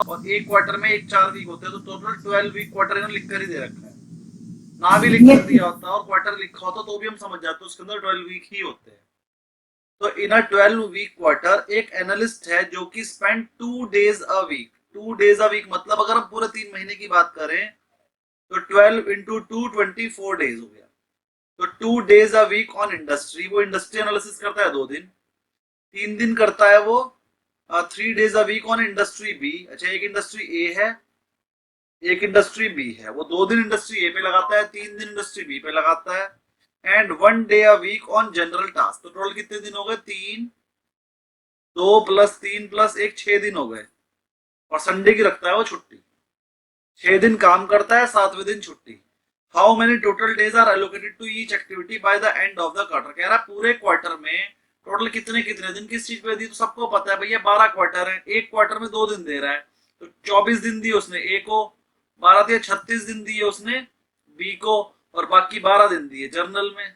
और एक क्वार्टर में एक 4 वीक होते हैं, तो टोटल 12 वीक क्वार्टर इन्होंने लिख कर ही दे रखा है। ना भी लिख कर दिया होता और क्वार्टर लिखा होता तो भी हम समझ जाते उसके अंदर 12 वीक ही होते हैं। तो इन अ 12 वीक क्वार्टर एक एनालिस्ट है जो कि spend 2 days a week. 2 days a week मतलब अगर हम पूरे 3 महीने की बात करें तो 12 इंटू 2 24 डेज हो गया। तो 2 days a week on industry, वो इंडस्ट्री एनालिसिस करता है 2 दिन। 3 दिन करता है वो 3 days a week on industry B. अच्छा, एक इंडस्ट्री ए है, एक इंडस्ट्री बी है, वो 2 दिन इंडस्ट्री ए पे लगाता है, 3 दिन इंडस्ट्री बी पे लगाता है। And 1 day a week on general task. तो टोटल कितने दिन हो गए? 3, 2 प्लस 3 प्लस 1, 6 दिन हो गए। और संडे की रखता है वो छुट्टी। 6 दिन काम करता है, 7वें दिन छुट्टी। How many total days are allocated to each activity by the end of the quarter. कह रहा है पूरे क्वार्टर में टोटल कितने कितने दिन किस चीज पे दी, तो सबको पता है भैया 12 क्वार्टर है, एक क्वार्टर में 2 दिन दे रहा है, तो 24 दिन दिए उसने ए को, 12 दिए 36 दिन दिए उसने बी को, और बाकी 12 दिन दिए जर्नल में,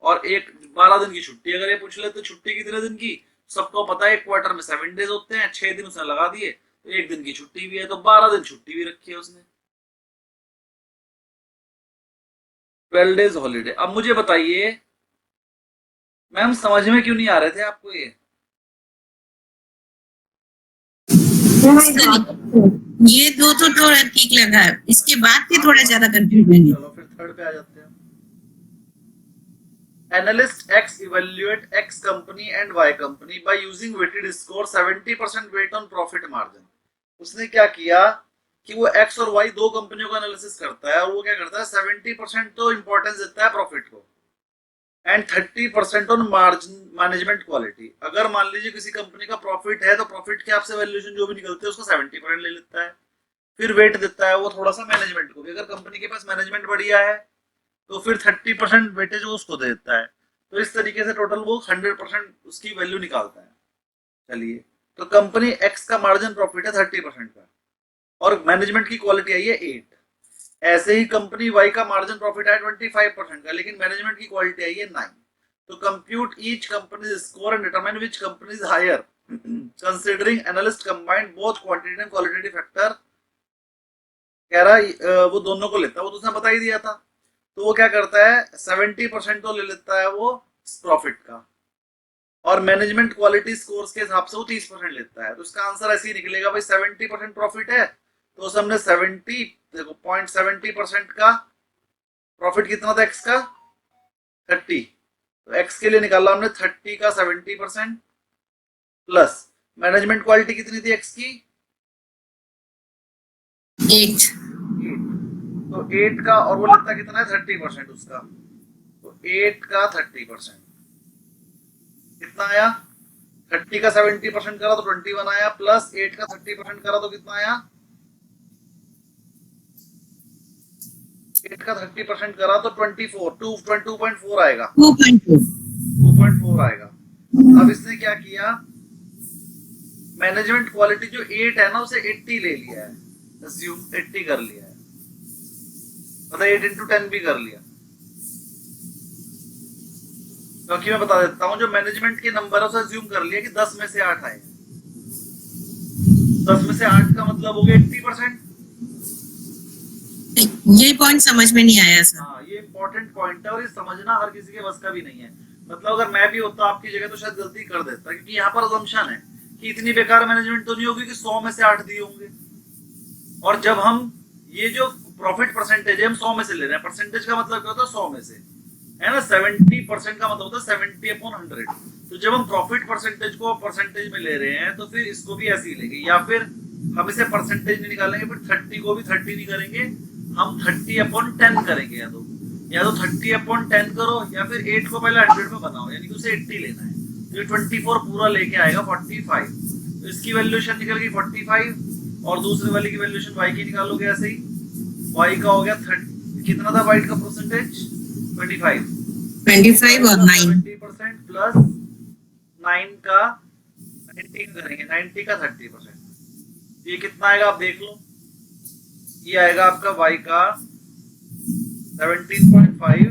और एक 12 दिन की छुट्टी। अगर ये पूछ ले तो छुट्टी कितने दिन की, सबको पता है एक क्वार्टर में 7 डेज होते हैं, 6 दिन उसने लगा दिए, तो एक दिन की छुट्टी भी है, तो 12 दिन छुट्टी भी रखी है उसने। 12 डेज हॉलीडे। अब मुझे बताइए मैम, समझ में क्यों नहीं आ रहे थे आपको ये? ये दो तो थोड़ा ठीक लगा, इसके बाद के थोड़ा ज्यादा कंफ्यूजन है। चलो फिर थर्ड पे आ जाते हैं। Analyst X evaluate X company and Y company by using weighted score 70% weight on profit margin। उसने क्या किया कि वो X और Y दो कंपनियों का एनालिसिस करता है, और वो क्या करता है 70% तो इंपॉर्टेंस देता है प्रॉफिट को, and 30% on margin management quality. अगर मान लीजिए किसी कंपनी का प्रॉफिट है तो प्रॉफिट के आपसे वैल्यूएशन जो भी निकलते हैं उसको 70% ले लेता है, फिर वेट देता है वो थोड़ा सा मैनेजमेंट को भी। अगर कंपनी के पास मैनेजमेंट बढ़िया है तो फिर 30% वेटेज वो उसको दे देता है। तो इस तरीके से टोटल वो 100% उसकी वैल्यू निकालता है। चलिए, तो कंपनी एक्स का मार्जिन प्रॉफिट है 30% का, और मैनेजमेंट की क्वालिटी आई है 8। ऐसे ही कंपनी वाई का मार्जिन प्रॉफिट है 25% का, लेकिन मैनेजमेंट की क्वालिटी आई है 9। तो compute each company score and determine which company is higher considering analyst combined both quantitative and qualitative factor. कह रहा है वो दोनों को लेता है, वो तो उसने बता ही दिया था। तो वो क्या करता है 70% तो ले लेता है वो प्रॉफिट का, और मैनेजमेंट क्वालिटी स्कोर्स के हिसाब से वो 30% लेता है। तो इसका आंसर ऐसे ही निकलेगा भाई, 70% प्रॉफिट है तो उस हमने 70 देखो 0.70% का प्रॉफिट कितना था एक्स का 30, तो एक्स के लिए निकाला हमने 30 का 70% प्लस मैनेजमेंट क्वालिटी कितनी थी एक्स की 8। तो 8 का, और वो लगता कितना है 30% उसका, तो 8 का 30% कितना आया 30 का 70% करा तो 21 आया, प्लस 8 का 30% करा तो कितना आया 8 का 30% करा तो 2.4 आएगा, 2.4 आएगा। अब इसने क्या किया मैनेजमेंट क्वालिटी जो 8 है ना उसे 80 ले लिया है, अज्यूम 80 कर लिया है, मतलब 8 इंटू 10 भी कर लिया। क्योंकि मैं बता देता हूं जो मैनेजमेंट के नंबर है उसे अज्यूम कर लिया कि 10 में से 8 आए, 10 में से 8 का मतलब हो गया 80%। ये पॉइंट समझ में नहीं आया सर। हाँ, ये इंपॉर्टेंट पॉइंट है और ये समझना हर किसी के बस का भी नहीं है। मतलब अगर मैं भी होता आपकी जगह तो शायद गलती कर देता, क्योंकि यहाँ पर अजम्पशन है कि इतनी बेकार मैनेजमेंट तो नहीं होगी कि 100 में से 8 दिए होंगे। और जब हम ये जो प्रॉफिट परसेंटेज है हम 100 में से ले रहे हैं, परसेंटेज का मतलब क्या होता है 100 में से, है ना, 70% का मतलब होता है 70/100। तो जब हम प्रॉफिट परसेंटेज को परसेंटेज में ले रहे हैं तो फिर इसको भी ऐसे ही लेंगे, या फिर हम इसे परसेंटेज नहीं निकालेंगे, फिर 30 को भी 30 नहीं करेंगे, हम 30/10 करेंगे, या तो 30/10 करो, या फिर 8 को पहले 100 में बनाओ, यानी कि उसे 80 लेना है, तो 24 पूरा लेके आएगा 45। तो इसकी वैल्यूएशन निकल गई 45, और दूसरे वाले की वैल्यूएशन वाई की निकालोगे ऐसे ही, वाई का हो गया 30, कितना था वाई का परसेंटेज 25 और 9 70% प्लस 9 का 90 करेंगे, 90 का 30%, ये कितना आएगा आप देख लो, ये आएगा आपका y का 17.5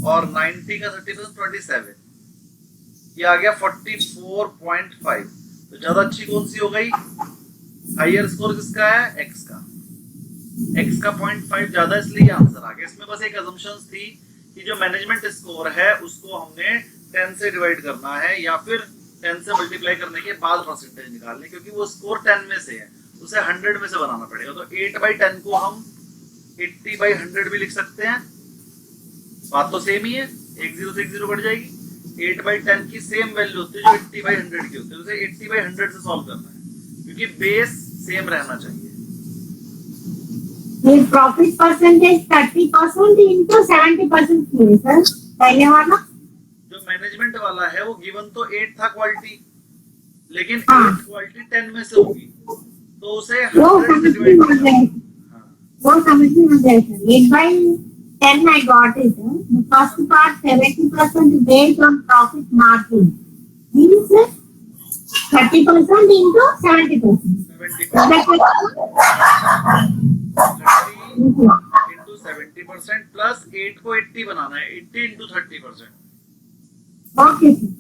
और 90 का 30% 27, ये आ गया 44.5। तो ज्यादा अच्छी कौन सी हो गई हायर स्कोर किसका है? एक्स का। एक्स का 0.5 ज्यादा, इसलिए आंसर आ गया। इसमें बस एक अजम्पशंस थी कि जो मैनेजमेंट स्कोर है उसको हमने 10 से डिवाइड करना है या फिर 10 से मल्टीप्लाई करने के बाद परसेंटेज निकालने, क्योंकि वो स्कोर 10 में से है, उसे 100 में से बनाना पड़ेगा। तो 8/10 को हम 80/100 भी लिख सकते हैं, बात तो सेम ही है, एक जीरो से एक जीरो कट जाएगी। 8/10 की सेम वैल्यू होती है जो 80/100 की होती है, उसे 80/100 से सॉल्व करना है, क्योंकि बेस सेम रहना चाहिए। ये प्रॉफिट परसेंटेज 30% इंटू 70% क्यों है सर? पहले वाला जो मैनेजमेंट वाला है वो गिवन तो 8 था क्वालिटी, लेकिन हाँ। 8 क्वालिटी 10 में से होगी, तो उसे वो 100 से समझ में डिवाइड आ करना। गया, हाँ, वो समझ में आ गया sir. 8/10 I got it. The first part 70% based on profit margin means 30% into 70%. 70 into 70% plus 8 को 80 बनाना है, 80 into 30%। Okay sir.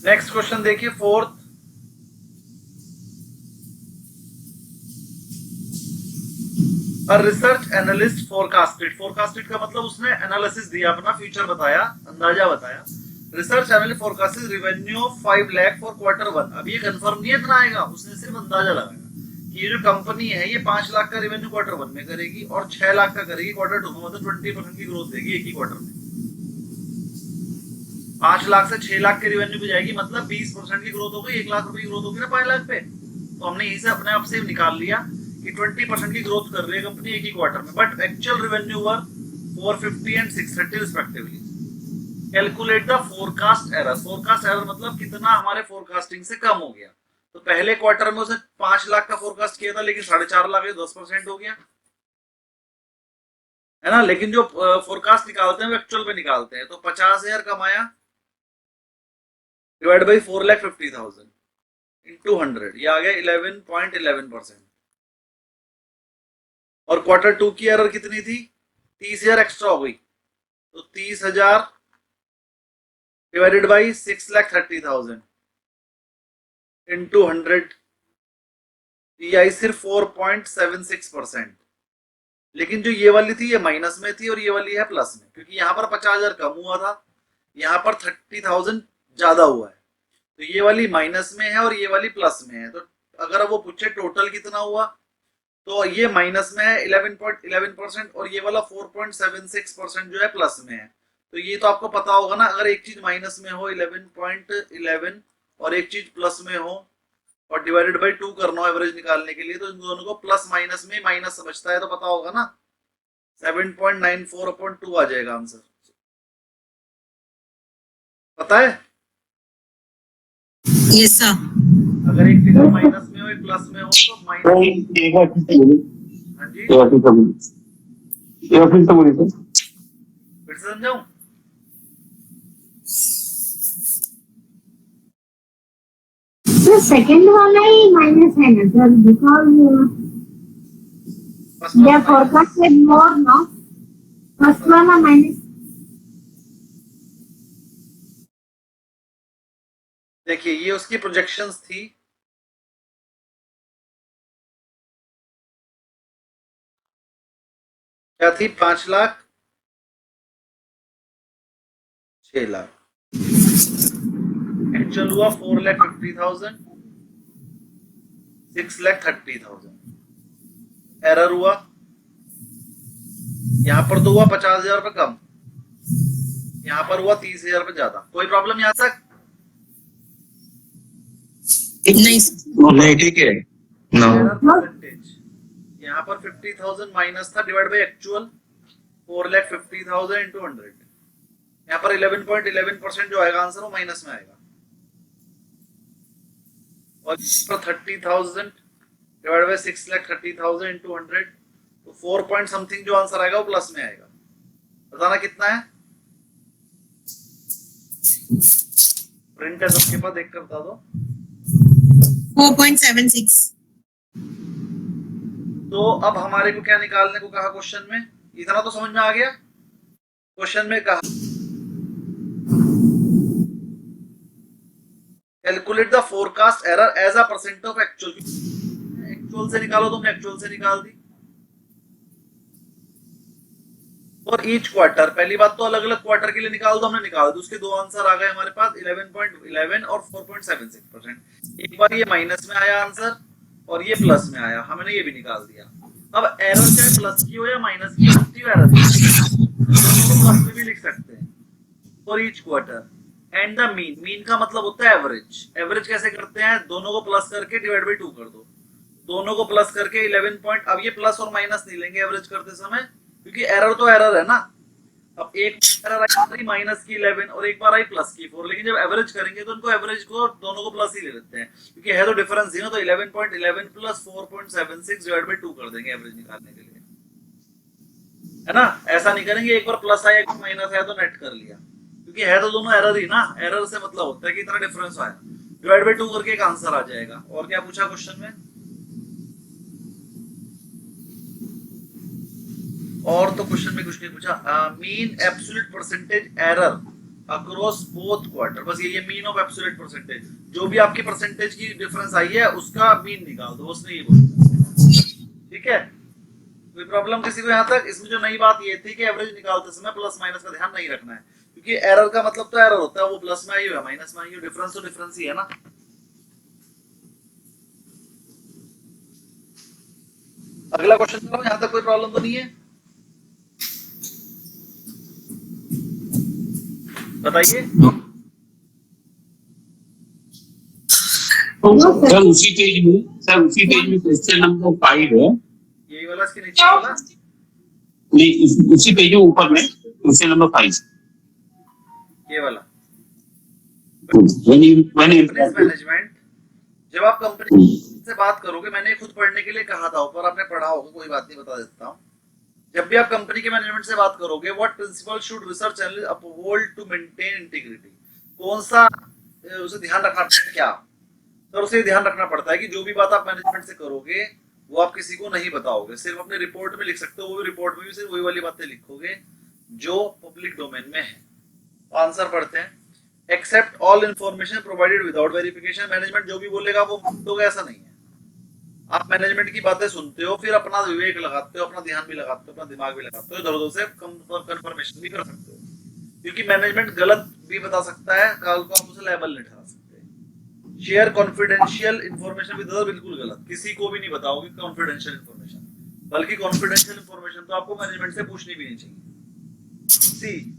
Next question देखिए, fourth. Research analyst forecasted. Forecasted का मतलब उसने एनालिसिस दिया, अपना फ्यूचर बताया, अंदाजा बताया। Research analyst forecasted revenue 5 lakh for Q1। अब ये कंफर्म नहीं है इतना आएगा, उसने सिर्फ अंदाजा लगाया कि ये जो कंपनी है ये 5 लाख का रेवेन्यू Q1 में करेगी और 6 लाख का करेगी Q2 में, मतलब 20% की ग्रोथ देगी एक ही क्वार्टर में। 5 लाख से 6 लाख के रेवेन्यू पे जाएगी, मतलब 20% की ग्रोथ हो गई, 1 लाख रुपए की ग्रोथ होगी ना 5 लाख पे। तो हमने यहीं से अपने आप से निकाल लिया कि 20% की ग्रोथ कर रही है कंपनी एक ही क्वार्टर में, but actual revenue were 450 and 630 respectively. Calculate the forecast error. Forecast error मतलब कितना हमारे फोरकास्टिंग से कम हो गया। तो पहले क्वार्टर में उसने 5 लाख का फोरकास्ट किया था, लेकिन 4.5 लाख 10% हो गया है ना। लेकिन जो फोरकास्ट निकालते हैं वो एक्चुअल पे निकालते हैं। तो 50,000 कमाया डिवाइड बाई 4,50,000 इंटू 100, ये आ गया 11.11%। और Q2 की एरर कितनी थी? 30,000 एक्स्ट्रा हो गई, तो 30,000 डिवाइडेड बाई 6,30,000 इंटू 100, ये आई सिर्फ 4.76%। लेकिन जो ये वाली थी ये माइनस में थी और ये वाली है प्लस में, क्योंकि यहाँ पर 50,000 कम हुआ था, यहाँ पर 30,000 ज्यादा हुआ है। तो ये वाली माइनस में है और ये वाली प्लस में है। तो अगर वो पूछे टोटल कितना हुआ, तो ये माइनस में है 11.11% और ये वाला 4.76% जो है प्लस में है। तो ये तो आपको पता होगा ना, अगर एक चीज माइनस में हो 11.11 और एक चीज प्लस में हो और डिवाइडेड बाई 2 करना हो एवरेज निकालने के लिए, तो इन दोनों को प्लस माइनस में माइनस समझता है, तो पता होगा ना 7.94/2 आ जाएगा आंसर। पता है? Yes sir. अगर एक फिगर माइनस में हो एक प्लस में हो तो माइनस। हाँ जी, फिर से समझाऊं? तो सेकंड वाला ही माइनस है ना sir, because they forecasted more no, first वाला माइनस। देखिए ये उसकी प्रोजेक्शंस थी, क्या थी? 5 लाख, 6 लाख। एक्चुअल हुआ 4,50,000, 6,30,000। एरर हुआ, यहाँ पर तो हुआ 50,000 रुपए कम, यहाँ पर हुआ 30,000 रुपए ज्यादा। कोई प्रॉब्लम यहाँ तक? नहीं ठीक है। एरर परसेंटेज यहाँ पर 50,000 माइनस था डिवाइड बाई एक्चुअल 4,50,000 इंटू 100। यहाँ पर 11.11% जो आएगा आंसर वो माइनस में आएगा, और 30,000 डिवाइड बाई 6,30,000 इंटू 100, तो 4 पॉइंट समथिंग जो आंसर आएगा वो प्लस में आएगा। बताना कितना है? प्रिंट है सबके पास, देख कर बता दो। 4.76। तो अब हमारे को क्या निकालने को कहा क्वेश्चन में? इतना तो समझ में आ गया। क्वेश्चन में कहा calculate the forecast error as a percent of actual. Actual से निकालो, तुमने एक्चुअल से निकाल दी। और ईच क्वार्टर, पहली बात तो अलग अलग क्वार्टर के लिए निकाल दो, हमने निकाल दी, उसके दो आंसर आ गए हमारे पास 11.11 और 4.76%। एक बार ये माइनस में आया आंसर और ये प्लस में आया, हमने ये भी निकाल दिया। अब एरर चाहे प्लस की हो या माइनस की, पॉजिटिव एरर प्लस में भी लिख सकते हैं। For each quarter and the mean, mean का मतलब होता है एवरेज। एवरेज कैसे करते हैं, दोनों को प्लस करके डिवाइड बाई 2 कर दो, दोनों को प्लस करके 11 पॉइंट। अब ये प्लस और माइनस नहीं लेंगे एवरेज करते समय, क्योंकि एरर तो एरर है ना। अब एक एरर आई माइनस की 11 और एक बार आई प्लस की 4, लेकिन जब एवरेज करेंगे तो उनको एवरेज को दोनों को प्लस ही ले लेते हैं, क्योंकि है तो डिफरेंस ही ना। तो 11.11 प्लस 4.76 डिवाइड बाई 2 कर देंगे एवरेज निकालने के लिए, है ना। ऐसा नहीं करेंगे एक बार प्लस आया एक बार माइनस आया तो नेट कर लिया, क्योंकि है तो दोनों एरर ही ना। एरर से मतलब होता है कि इतना डिफरेंस आया, डिवाइड बाई 2 करके एक आंसर आ जाएगा। और क्या पूछा क्वेश्चन में, और तो क्वेश्चन में कुछ नहीं पूछा। Mean absolute percentage error across both quarter, बस ये मीन ऑफ एब्सोल्यूट परसेंटेज, जो भी आपकी परसेंटेज की डिफरेंस आई है उसका मीन निकाल दो, उसने ये बोला। ठीक है, कोई प्रॉब्लम किसी को यहाँ तक। इसमें जो नई बात ये थी कि एवरेज निकालते समय प्लस माइनस का ध्यान नहीं रखना है, क्योंकि एरर का मतलब तो एरर होता है, वो प्लस में आई हो या माइनस में आई हो, डिफरेंस तो डिफरेंस ही है ना। अगला क्वेश्चन चलो, यहाँ तक कोई प्रॉब्लम तो नहीं है, बताइए। सर उसी पेज में क्वेश्चन नंबर 5 है। यही वाला, इसके नीचे वाला नहीं, उसी पेज में ऊपर में क्वेश्चन नंबर 5, ये वाला। मैनेजमेंट। जब आप कंपनी से बात करोगे, मैंने खुद पढ़ने के लिए कहा था ऊपर, आपने पढ़ा होगा, कोई बात नहीं, बता देता हूँ। जब भी आप कंपनी के मैनेजमेंट से बात करोगे, what principle should research analyst uphold to maintain integrity, कौन सा उसे ध्यान रखना पड़ता है, क्या सर उसे ध्यान रखना पड़ता है कि जो भी बात आप मैनेजमेंट से करोगे वो आप किसी को नहीं बताओगे, सिर्फ अपने रिपोर्ट में लिख सकते हो, वो भी रिपोर्ट में भी सिर्फ वही वाली बातें लिखोगे जो पब्लिक डोमेन में है। आंसर पढ़ते हैं। Accept all information provided without verification, management जो भी बोलेगा वो मानोगे, ऐसा नहीं है। आप मैनेजमेंट की बातें सुनते हो, फिर अपना विवेक लगाते हो, अपना ध्यान भी लगाते हो, अपना दिमाग भी लगाते हो, इधर उधर से कंफर्मेशन भी कर सकते हो, क्योंकि मैनेजमेंट गलत भी बता सकता है, कल को आप उसे लेबल नहीं ठहरा सकते। Share confidential information with other, बिल्कुल गलत, किसी को भी नहीं बताओगे कॉन्फिडेंशियल इंफॉर्मेशन, बल्कि कॉन्फिडेंशियल इंफॉर्मेशन तो आपको मैनेजमेंट से पूछनी भी नहीं चाहिए। सी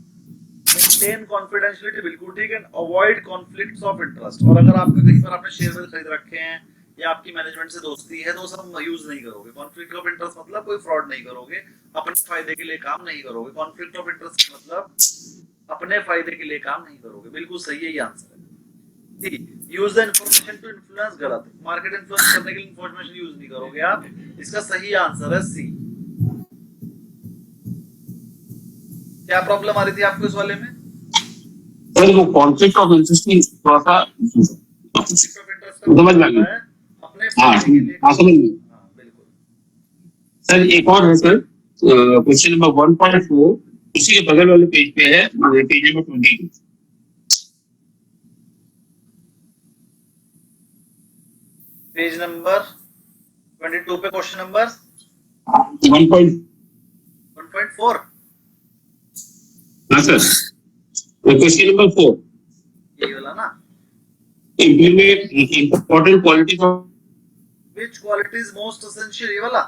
मेंटेन कॉन्फिडेंशियलिटी, बिल्कुल ठीक है। अवॉइड कॉन्फ्लिक्ट्स ऑफ इंटरेस्ट, और अगर आपका कहीं पर आपने शेयर खरीद रखे हैं या आपकी मैनेजमेंट से दोस्ती है तो सब यूज नहीं करोगे। कॉन्फ्लिक्ट ऑफ इंटरेस्ट मतलब कोई फ्रॉड नहीं करोगे, अपने फायदे के लिए काम नहीं करोगे। कॉन्फ्लिक्ट ऑफ इंटरेस्ट मतलब अपने फायदे के लिए काम नहीं करोगे, बिल्कुल सही है ये आंसर है। Use the information to influence, गलत, मार्केट इन्फ्लुएंस करने के लिए इंफॉर्मेशन यूज नहीं करोगे आप, इसका सही आंसर है सी। क्या प्रॉब्लम आ रही थी आपको इस वाले में? सर वो कॉन्फ्लिक्ट ऑफ इंटरेस्ट की थोड़ा सा समझ में आ गया, अपने फायदे के लिए, समझ में। बिल्कुल। सर एक और है सर, क्वेश्चन नंबर 1.4 उसी के बगल वाले पेज पे है, पेज नंबर 22। पेज नंबर 22 पे क्वेश्चन नंबर 1.4। हाँ सर, क्वेश्चन नंबर 4, यही वाला ना। implement important qualities of Which quality is most essential, ये वाला।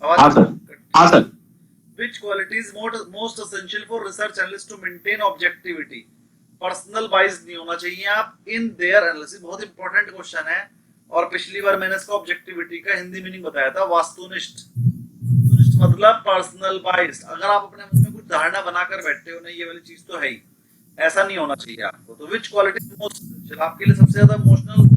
हाँ sir Which quality is most essential for research analyst to maintain objectivity? Personal बाइस नहीं होना चाहिए आप इन देयर एनालिसिस, बहुत इंपॉर्टेंट क्वेश्चन है। और पिछली बार मैंने इसका ऑब्जेक्टिविटी का हिंदी मीनिंग बताया था, वास्तुनिष्ठ। मतलब पर्सनल बाइस, अगर आप अपने मन में कुछ धारणा बनाकर बैठे हो, नहीं ये वाली चीज तो है ही, ऐसा नहीं होना चाहिए आपको। तो विच क्वालिटी मोस्ट एसेंशियल, आपके लिए सबसे ज्यादा इमोशनल,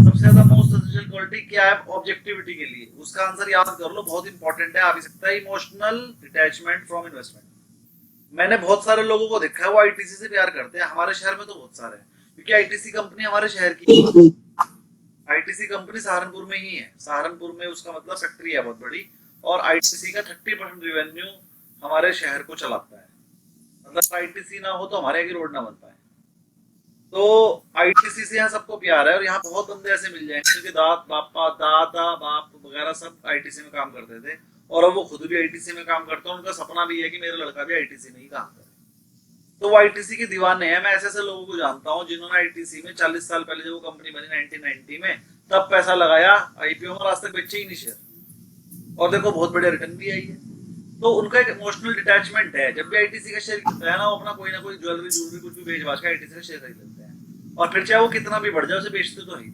सबसे ज्यादा मोस्ट एसेंशियल क्वालिटी क्या है ऑब्जेक्टिविटी के लिए? उसका आंसर याद कर लो, बहुत इंपॉर्टेंट है, आ भी सकता है। Emotional detachment from investment. मैंने बहुत सारे लोगों को देखा है वो आईटीसी से प्यार करते हैं, हमारे शहर में तो बहुत सारे हैं, क्योंकि आईटीसी कंपनी हमारे शहर की, आईटीसी कंपनी सहारनपुर में ही है। सहारनपुर में उसका मतलब फैक्ट्री है बहुत बड़ी, और आईटीसी का 30% रेवेन्यू हमारे शहर को चलाता है। मतलब आईटीसी ना हो तो हमारे आगे रोड ना बन पाए। तो आईटीसी से यहाँ सबको प्यार है और यहाँ बहुत बंदे ऐसे मिल जाएंगे क्योंकि दादा बाप वगैरह सब आईटीसी में काम करते थे और अब वो खुद भी आईटीसी में काम करते हैं। उनका सपना भी है कि मेरा लड़का भी आईटीसी में ही काम करे। तो वो आईटीसी के दीवाने हैं। मैं ऐसे ऐसे लोगों को जानता हूँ जिन्होंने आईटीसी में 40 साल पहले जब वो कंपनी बनी 1990 में तब पैसा लगाया आईपीओ में, आज तक बेचे ही नहीं शेयर और देखो बहुत बड़े रिटर्न भी आई है। तो उनका एक इमोशनल डिटैचमेंट है। जब भी आईटीसी का शेयर गिरता है ना, वो अपना कोई ना कोई ज्वेलरी कुछ भी बेच बाच के आईटीसी का शेयर खरीद लेते हैं और फिर चाहे वो कितना भी बढ़ जाए उसे बेचते तो है।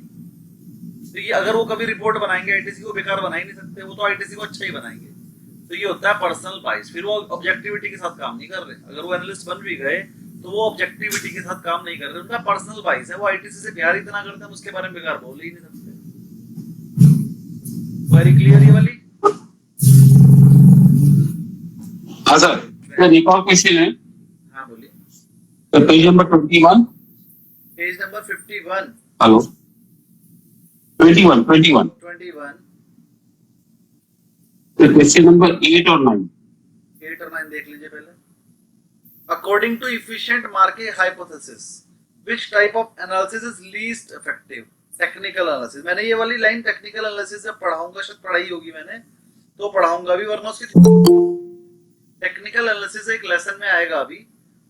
तो ये अगर वो कभी रिपोर्ट बनाएंगे आईटीसी को बेकार बना ही नहीं सकते, वो तो आईटीसी को अच्छा ही बनाएंगे। तो ये होता है पर्सनल बाइस। फिर वो ऑब्जेक्टिविटी के साथ काम नहीं कर रहे। अगर वो एनालिस्ट बन भी गए तो वो ऑब्जेक्टिविटी के साथ काम नहीं कर रहे, उनका पर्सनल बाइस है। वो आईटीसी से प्यार इतना करते हैं उसके बारे में बेकार बोल ही नहीं सकते। वेरी क्लियर ये वाली। हाँ सर, एक और क्वेश्चन है। हाँ बोलिए। तो page number 21। Page number 51। Hello 21। 21। तो क्वेश्चन नंबर 8 और 9। 8 और 9 देख लीजिए पहले। According to efficient market hypothesis, which type of analysis is least effective? Technical analysis। मैंने ये वाली लाइन टेक्निकल एनालिसिस से पढ़ाऊंगा, शायद पढ़ाई होगी मैंने तो पढ़ाऊंगा भी, वरना उसकी टेक्निकल एनालिसिस एक लेसन में आएगा अभी।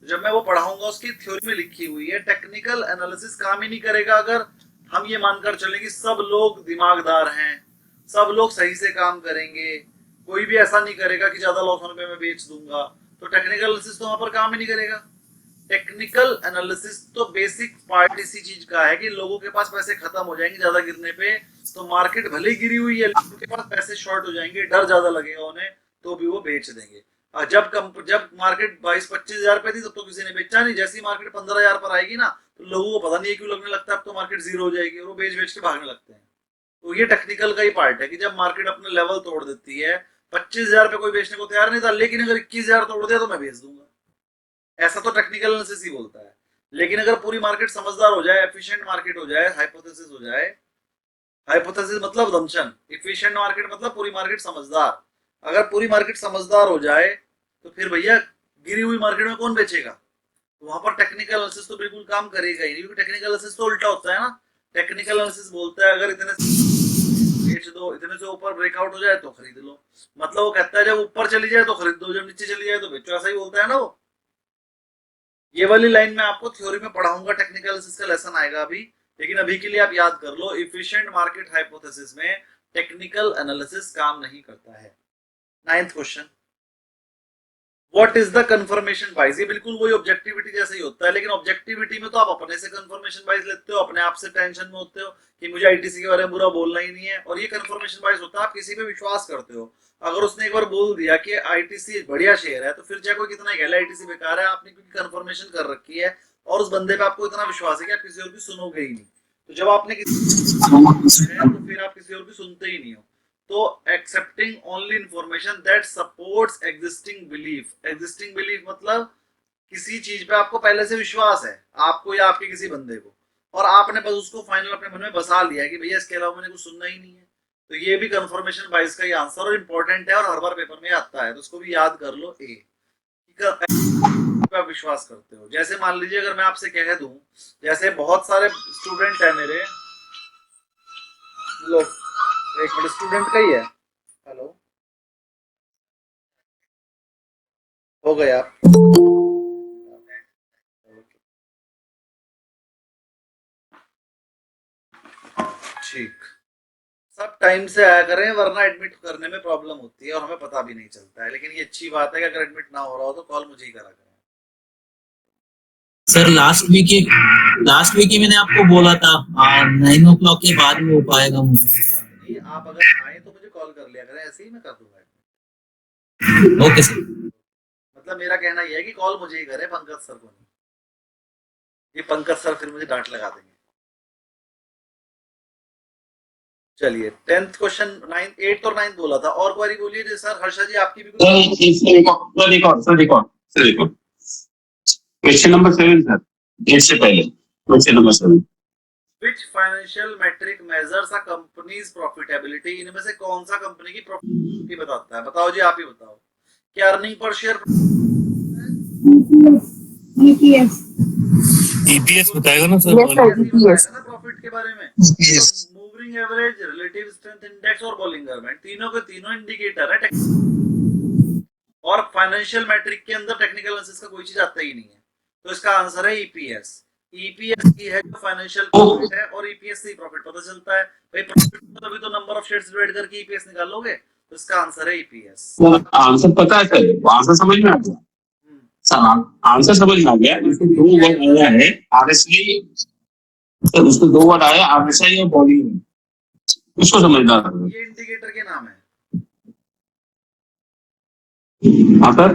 जब मैं वो पढ़ाऊंगा उसकी थ्योरी में लिखी हुई है टेक्निकल एनालिसिस काम ही नहीं करेगा अगर हम ये मानकर चले कि सब लोग दिमागदार हैं, सब लोग सही से काम करेंगे, कोई भी ऐसा नहीं करेगा कि ज्यादा लॉस होने पे मैं बेच दूंगा। तो टेक्निकल एनालिसिस तो वहां पर काम ही नहीं करेगा। टेक्निकल एनालिसिस तो बेसिक पार्ट इसी चीज का है कि लोगों के पास पैसे खत्म हो जाएंगे ज्यादा गिरने पे, तो मार्केट भले गिरी हुई है लोगों के पास पैसे शॉर्ट हो जाएंगे, डर ज्यादा लगेगा उन्हें, तो भी वो बेच देंगे। जब मार्केट 22-25 हजार पे थी तब तो किसी ने बेचा नहीं। जैसी मार्केट 15 हजार पर आएगी ना तो लोगों को पता नहीं है क्यों लगने लगता है अब तो मार्केट जीरो हो जाएगी और वो बेच बेच के भागने लगते हैं। तो ये टेक्निकल का ही पार्ट है कि जब मार्केट अपने लेवल तोड़ देती है, 25 हजार पे कोई बेचने को तैयार नहीं था लेकिन अगर 21 हजार तोड़ दिया तो मैं बेच दूंगा, ऐसा तो टेक्निकल एनालिसिस ही बोलता है। लेकिन अगर पूरी मार्केट समझदार हो जाए, एफिशिएंट मार्केट हो जाए, हाइपोथेसिस हो जाए, हाइपोथेसिस मतलब दमचन, एफिशिएंट मार्केट मतलब पूरी मार्केट समझदार। अगर पूरी मार्केट समझदार हो जाए तो फिर भैया गिरी हुई मार्केट में कौन बेचेगा? तो वहां पर टेक्निकल एनालिसिस तो बिल्कुल काम करेगा ही नहीं, क्योंकि टेक्निकल एनालिसिस तो उल्टा होता है ना। टेक्निकल एनालिसिस बोलता है अगर इतने बेच दो, इतने से ऊपर ब्रेकआउट हो जाए तो खरीद लो। मतलब वो कहता है जब ऊपर चली जाए तो खरीद दो, जब नीचे चली जाए तो बेचो, ऐसा ही बोलता है ना वो। ये वाली लाइन में आपको थ्योरी में पढ़ाऊंगा, टेक्निकल एनालिसिस का लेसन आएगा अभी, लेकिन अभी के लिए आप याद कर लो एफिशिएंट मार्केट हाइपोथेसिस में टेक्निकल एनालिसिस काम नहीं करता है। 9th question, what is the confirmation बाइस? ये बिल्कुल वही ऑब्जेक्टिविटी जैसे ही होता है, लेकिन ऑब्जेक्टिविटी में तो आप अपने से कंफर्मेशन बाइस लेते हो, अपने आप से टेंशन में होते हो कि मुझे आईटीसी के बारे में बुरा बोलना ही नहीं है, और ये कंफर्मेशन बाइस होता है आप किसी पे विश्वास करते हो। अगर उसने एक बार बोल दिया कि आईटीसी बढ़िया शेयर है तो फिर चाहे कोई कितना ही कह ले आईटीसी बेकार है, आपने क्योंकि कंफर्मेशन कर रखी है और उस बंदे पे आपको इतना विश्वास है कि आप किसी और की सुनोगे ही नहीं। तो जब आपने किसी है तो फिर आप किसी और की सुनते ही नहीं हो। तो accepting only information that supports existing belief. Existing belief मतलब किसी चीज पे आपको पहले से विश्वास है, आपको या आपके किसी बंदे को, और आपने बस उसको फाइनल अपने मन में बसा लिया है कि भैया इसके अलावा मैंने कुछ सुनना ही नहीं है। तो ये भी कंफर्मेशन बाइस का ही आंसर और इंपॉर्टेंट है और हर बार पेपर में आता है, तो उसको भी याद कर लो। ए आप विश्वास करते हो, जैसे मान लीजिए अगर मैं आपसे कह दूं, जैसे बहुत सारे स्टूडेंट है मेरे, लो एक मिनट, स्टूडेंट का ही है, हेलो हो गया, ठीक, सब टाइम से आया करें वरना एडमिट करने में प्रॉब्लम होती है और हमें पता भी नहीं चलता है। लेकिन ये अच्छी बात है कि अगर एडमिट ना हो रहा हो तो कॉल मुझे ही करा करें। सर लास्ट वीक ही मैंने आपको बोला था 9 o'clock के बाद में हो पाएगा मुझे। नहीं, आप अगर आए तो मुझे कॉल कर लिया करें, ऐसे ही मैं कर दूंगा। Okay sir. मतलब मेरा कहना यह है कि कॉल मुझे ही करें, पंकज सर को नहीं। ये पंकज सर फिर मुझे डांट लगा देंगे। चलिए 10th क्वेश्चन, 9th 8th और 9th बोला था, और क्वेरी बोलिए सर। हर्षा जी आपकी भी क्वेश्चन नंबर 7 सर, इससे पहले question number 7, Which financial metric measures a company's profitability? इनमें से कौन सा कंपनी की प्रॉफिट बताता है? बताओ जी, आप ही बताओ। क्या earning per share? EPS. EPS बताएगा ना सर? Yes, sir, EPS ही EPS. बताएगा ना प्रॉफिट के बारे में। EPS. तो moving average, relative strength index और बॉलिंगर बैंड, तीनों के तीनों इंडिकेटर है। और फाइनेंशियल मैट्रिक के अंदर टेक्निकल एनालिसिस का कोई चीज आता ही नहीं है, तो इसका आंसर है ईपीएस। ईपीएस की है जो फाइनेंशियल प्रॉफिट है, और ईपीएस से ही प्रॉफिट पता चलता है भाई। प्रॉफिट तभी तो नंबर ऑफ शेयर्स डिवाइड करके ईपीएस निकालोगे, तो इसका आंसर है ईपीएस। आंसर पता है सर, आंसर समझ में आ गया सर, आंसर समझ में आ गया। इसमें दो वर्ड आया है आरएसआई, सर उसमें दो वर्ड आया आरएसआई और बॉलिंग, उसको समझना है। ये इंडिकेटर के नाम है। हाँ सर,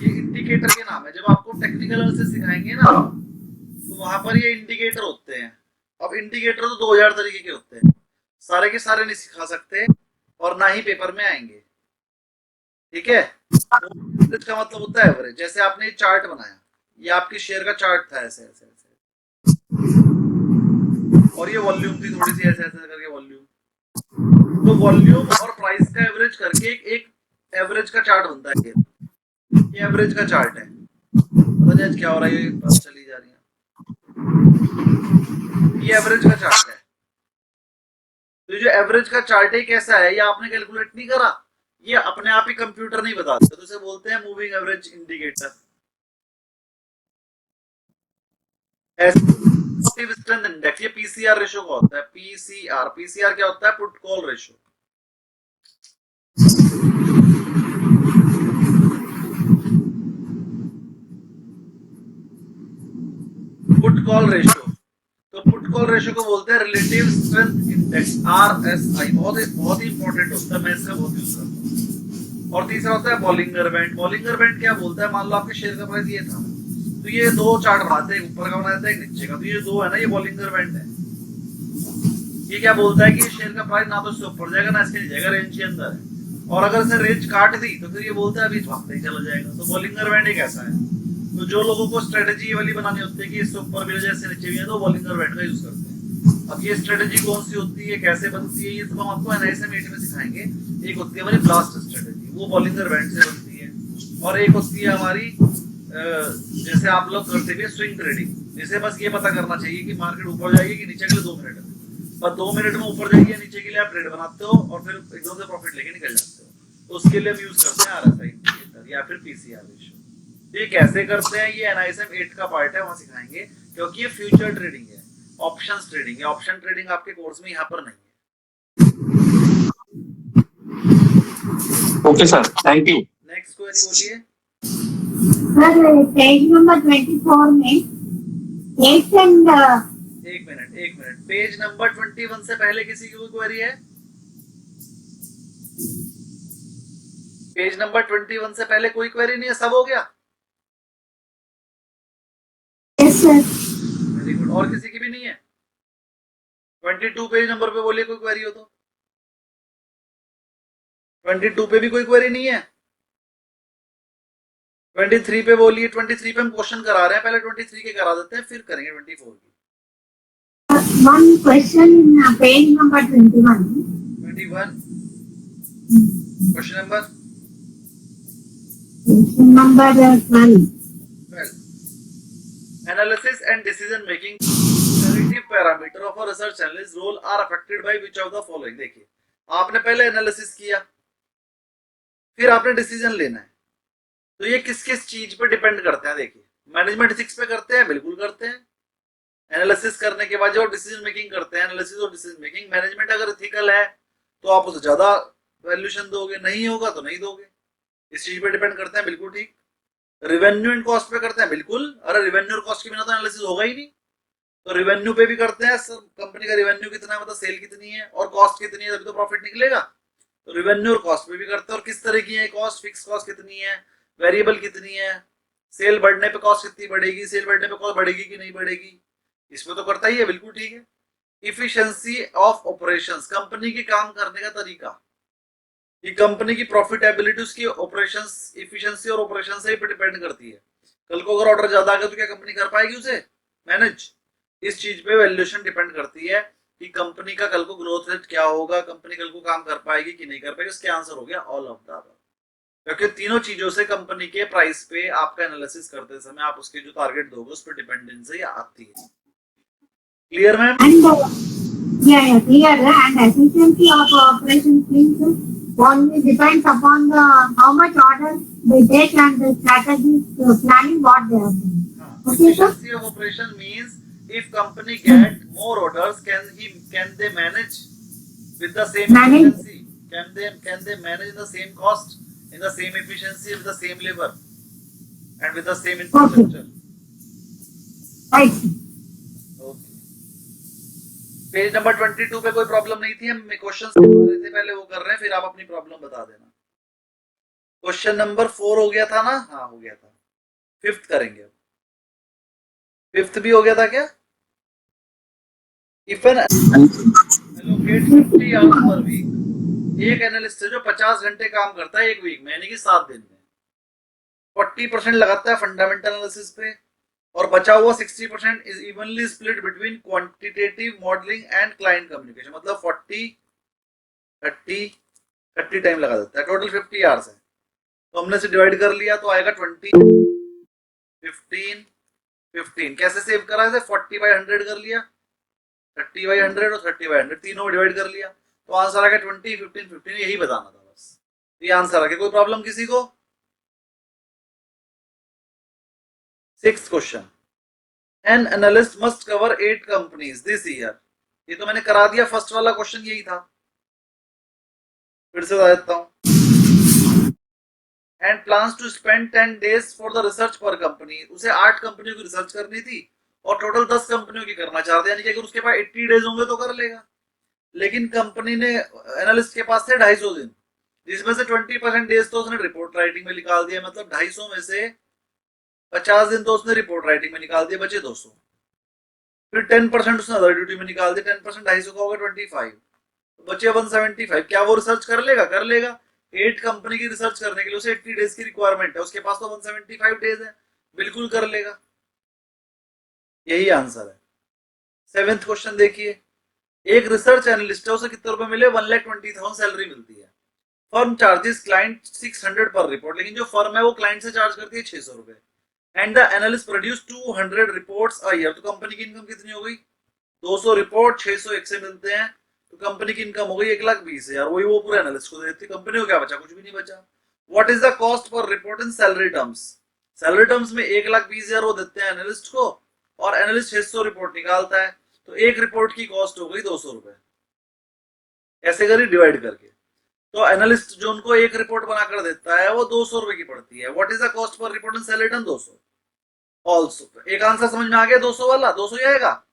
ये इंडिकेटर के नाम है। जब आपको टेक्निकल एनालिसिस सिखाएंगे ना, तो वहां पर ये इंडिकेटर होते हैं। अब इंडिकेटर तो 2000 तरीके के होते हैं, सारे के सारे नहीं सिखा सकते और ना ही पेपर में आएंगे, ठीक है। इसका मतलब होता है एवरेज। जैसे आपने ये चार्ट बनाया, ये आपकी शेयर का चार्ट था, ऐसे ऐसे ऐसे, और ये वॉल्यूम थी थोड़ी सी ऐसे ऐसे करके वॉल्यूम। तो वॉल्यूम और प्राइस का एवरेज करके एक एवरेज का चार्ट बनता है। ये एवरेज का चार्ट है। पता नहीं आज क्या हो रहा है, ये बस चली जा रही है। ये एवरेज का चार्ट है। तो जो एवरेज का चार्ट है कैसा है, ये आपने कैलकुलेट नहीं करा, ये अपने आप ही कंप्यूटर नहीं बताता, तो इसे बोलते हैं moving average indicator. Strength index, ये पीसीआर रेशियो का होता है। पीसीआर, पीसीआर क्या होता है? Put call ratio. Put call ratio, तो पुट कॉल रेशियो को बोलते हैं रिलेटिव स्ट्रेंथ इंडेक्स, आरएसआई। बहुत ही इंपॉर्टेंट होता है, मैं इसका बहुत यूज करता हूँ। और तीसरा होता है बॉलिंगर बैंड। बॉलिंगर बैंड क्या बोलता है? मान लो आपके शेयर का प्राइस ये था, तो ये दो चार्ट बनाते हैं, ऊपर का बनाते हैं, नीचे का। तो ये दो है ना, ये बॉलिंगर बैंड है। ये क्या बोलता है कि शेयर का प्राइस ना तो इससे ऊपर जाएगा ना इसके नीचे जाएगा, रेंज के अंदर है। और अगर इसने रेंज काट दी तो फिर ये बोलता है अभी भागते ही चला जाएगा। तो बॉलिंगर बैंड एक ऐसा है। तो जो लोगों को स्ट्रेटेजी वाली बनानी होती है कि इससे ऊपर भी जाए इससे नीचे भी है, तो बॉलिंगर बैंड का यूज करते हैं। अब ये स्ट्रेटेजी कौन सी होती है, कैसे बनती है, ये सब हम आपको एनआईएसएम 8 में सिखाएंगे। एक होती है हमारी ब्लास्ट स्ट्रेटेजी, वो बॉलिंगर बैंड से बनती है। और एक होती है हमारी जैसे आप लोग करते हुए स्विंग ट्रेडिंग, जिसे बस ये पता करना चाहिए कि मार्केट ऊपर जाएगी कि नीचे के लिए 2 मिनट में, बस 2 मिनट में ऊपर जाएगी या नीचे के लिए आप ट्रेड बनाते हो और फिर एकदम से प्रॉफिट लेके निकल जाते हो। तो उसके लिए हम यूज करते हैं आरएसआई इंडिकेटर या फिर पीसीआर रेशियो। ये कैसे करते हैं, ये एनआईएसएम 8 का पार्ट है, वहां सिखाएंगे। क्योंकि ये फ्यूचर ट्रेडिंग है, ऑप्शंस ट्रेडिंग है। ऑप्शन ट्रेडिंग आपके कोर्स में यहाँ पर नहीं है। Okay sir, thank you. Next query बोलिए। सर पेज नंबर 24 में एक मिनट, पेज नंबर 21 से पहले किसी की कोई क्वेरी है? पेज नंबर 21 से पहले कोई क्वेरी नहीं है, सब हो गया? Yes sir. Very good. और किसी की भी नहीं है? 22 पेज नंबर पे बोलिए कोई क्वेरी हो तो। 22 पे भी कोई क्वेरी नहीं है? 23 पे बोलिए। 23 पे हम क्वेश्चन करा रहे हैं, पहले 23 के करा देते हैं, फिर करेंगे 24 की। One question, page number 21. 21 question number Question number 12. Analysis and decision making cognitive parameter of a research analyst role are affected by which of the following? देखिए, आपने पहले एनालिसिस किया, फिर आपने डिसीजन लेना है। तो ये किस किस चीज पे डिपेंड करते हैं? देखिए, मैनेजमेंट 6 पे करते हैं, बिल्कुल करते हैं। एनालिसिस करने के बाद जो डिसीजन मेकिंग करते हैं, एनालिसिस और डिसीजन मेकिंग, मैनेजमेंट अगर इथिकल है तो आप उसे ज्यादा वैल्यूएशन दोगे, नहीं होगा तो नहीं दोगे। इस चीज पे डिपेंड करते हैं, बिल्कुल ठीक। रिवेन्यू एंड कॉस्ट पे करते हैं, बिल्कुल। अरे रिवेन्यू और कॉस्ट के बिना तो एनालिसिस होगा ही नहीं। तो रिवेन्यू पे भी करते हैं, कंपनी का रिवेन्यू कितना है, मतलब सेल कितनी है और कॉस्ट कितनी है, तभी तो प्रॉफिट निकलेगा। तो रिवेन्यू और कॉस्ट पे भी करते हैं। और किस तरह की है कॉस्ट, फिक्स कॉस्ट कितनी है, वेरिएबल कितनी है, सेल बढ़ने पे कॉस्ट कितनी बढ़ेगी, सेल बढ़ने पे कॉस्ट बढ़ेगी कि नहीं बढ़ेगी, इसमें तो करता ही है, बिल्कुल ठीक है। इफिशिएंसी ऑफ ऑपरेशंस, कंपनी के काम करने का तरीका, ये कंपनी की प्रॉफिटेबिलिटी उसकी ऑपरेशंस, इफिशिएंसी और ऑपरेशन से ही डिपेंड करती है। कल को अगर ऑर्डर ज्यादा आ गया तो क्या कंपनी कर पाएगी उसे मैनेज? इस चीज पे वैल्यूएशन डिपेंड करती है कि कंपनी का कल को ग्रोथ रेट क्या होगा, कंपनी कल को काम कर पाएगी कि नहीं कर पाएगी। इसके आंसर हो गया ऑल ऑफ द अबव। क्योंकि तीनों चीजों से कंपनी के प्राइस पे आपका एनालिसिस करते समय आप उसके जो टारगेट दोगे उस पर डिपेंडेंसी आती है। Clear ma'am? And yeah, clear. And efficiency of operations means only depends upon the how much orders they take and the strategic planning what they have done. Okay, sir? Efficiency of operation means if company get more orders, can they manage with the same Manage. efficiency? Can they manage in the same cost, in the same efficiency, with the same labor, and with the same infrastructure? Right. Okay. Page number 22 पे कोई problem नहीं थी, हम questions करवा रहे थे पहले, वो कर रहे हैं, फिर आप अपनी प्रॉब्लम बता देना। क्वेश्चन नंबर 4 हो गया था ना? हाँ हो गया था। फिफ्थ करेंगे अब। फिफ्थ भी हो गया था क्या? If an allocate 50 hours per week, एक एनालिस्ट है जो 50 घंटे काम करता है एक वीक में, यानी कि 7 दिन में, 40% लगाता है फंडामेंटल एनालिसिस पे और बचा हुआ 60% is evenly split between quantitative modelling and client communication. मतलब 30 टाइम लगा देता है। टोटल 50 आवर्स है, तो हमने से डिवाइड कर लिया तो आएगा 20, 15। कैसे सेव करा है? 40/100 कर लिया, 30/100 और 30/100 तीनों डिवाइड कर लिया, तो आंसर आ गया 20, 15, 15। यही बताना था बस, ये आंसर आ गया। कोई प्रॉब्लम किसी को? 6th question, an analyst must cover 8 companies this year. ये तो मैंने करा दिया, फर्स्ट वाला क्वेश्चन यही था, फिर से बता देता हूं। And plans to spend 10 days for the research पर कंपनी। उसे 8 कंपनियों की रिसर्च करनी थी और टोटल 10 कंपनियों की करना चाहते हैं, यानी कि अगर उसके पास 80 डेज होंगे तो कर लेगा। लेकिन कंपनी ने एनालिस्ट के पास थे 250 दिन, जिसमें से 20% डेज तो उसने रिपोर्ट राइटिंग में निकाल दिया, मतलब 250 में से 50 दिन तो उसने रिपोर्ट राइटिंग में निकाल दिया, बचे 200। फिर 10% उसने अदर ड्यूटी में निकाल दिया, 10% 250 का होगा 25, तो बचे 175। क्या वो रिसर्च कर लेगा? कर लेगा। 8 कंपनी की रिसर्च करने के लिए उसे 80 डेज की रिक्वायरमेंट है, उसके पास तो 175 डेज है, बिल्कुल कर लेगा। यही आंसर है। 7th क्वेश्चन देखिए, एक रिसर्च एनालिस्ट है, उसे कितने रुपए मिले? 1,20,000 सैलरी मिलती है। फर्म चार्जेस क्लाइंट 600 पर रिपोर्ट, लेकिन जो फर्म है वो क्लाइंट से चार्ज करती है 600 रुपए। And the analyst produce 200 reports a year, तो कंपनी की इनकम कितनी हो गई? 200 रिपोर्ट 600 एक से मिलते हैं, तो कंपनी की इनकम हो गई 1,20,000। वही वो पूरे एनालिस्ट को देती, कंपनी को क्या बचा? कुछ भी नहीं बचा। What is the cost per report in salary terms? Salary terms में 1,20,000 वो देते हैं एनालिस्ट को, और एनालिस्ट 600 रिपोर्ट निकालता है, तो एक रिपोर्ट की कॉस्ट हो गई 200 रुपए। ऐसे करिए डिवाइड करके, तो एनालिस्ट जो उनको एक रिपोर्ट बनाकर देता है वो 200 रुपए की पड़ती है। What is the cost per report in salary term? 200 also. एक आंसर समझ में आ गया? 200 वाला 200 ही आएगा।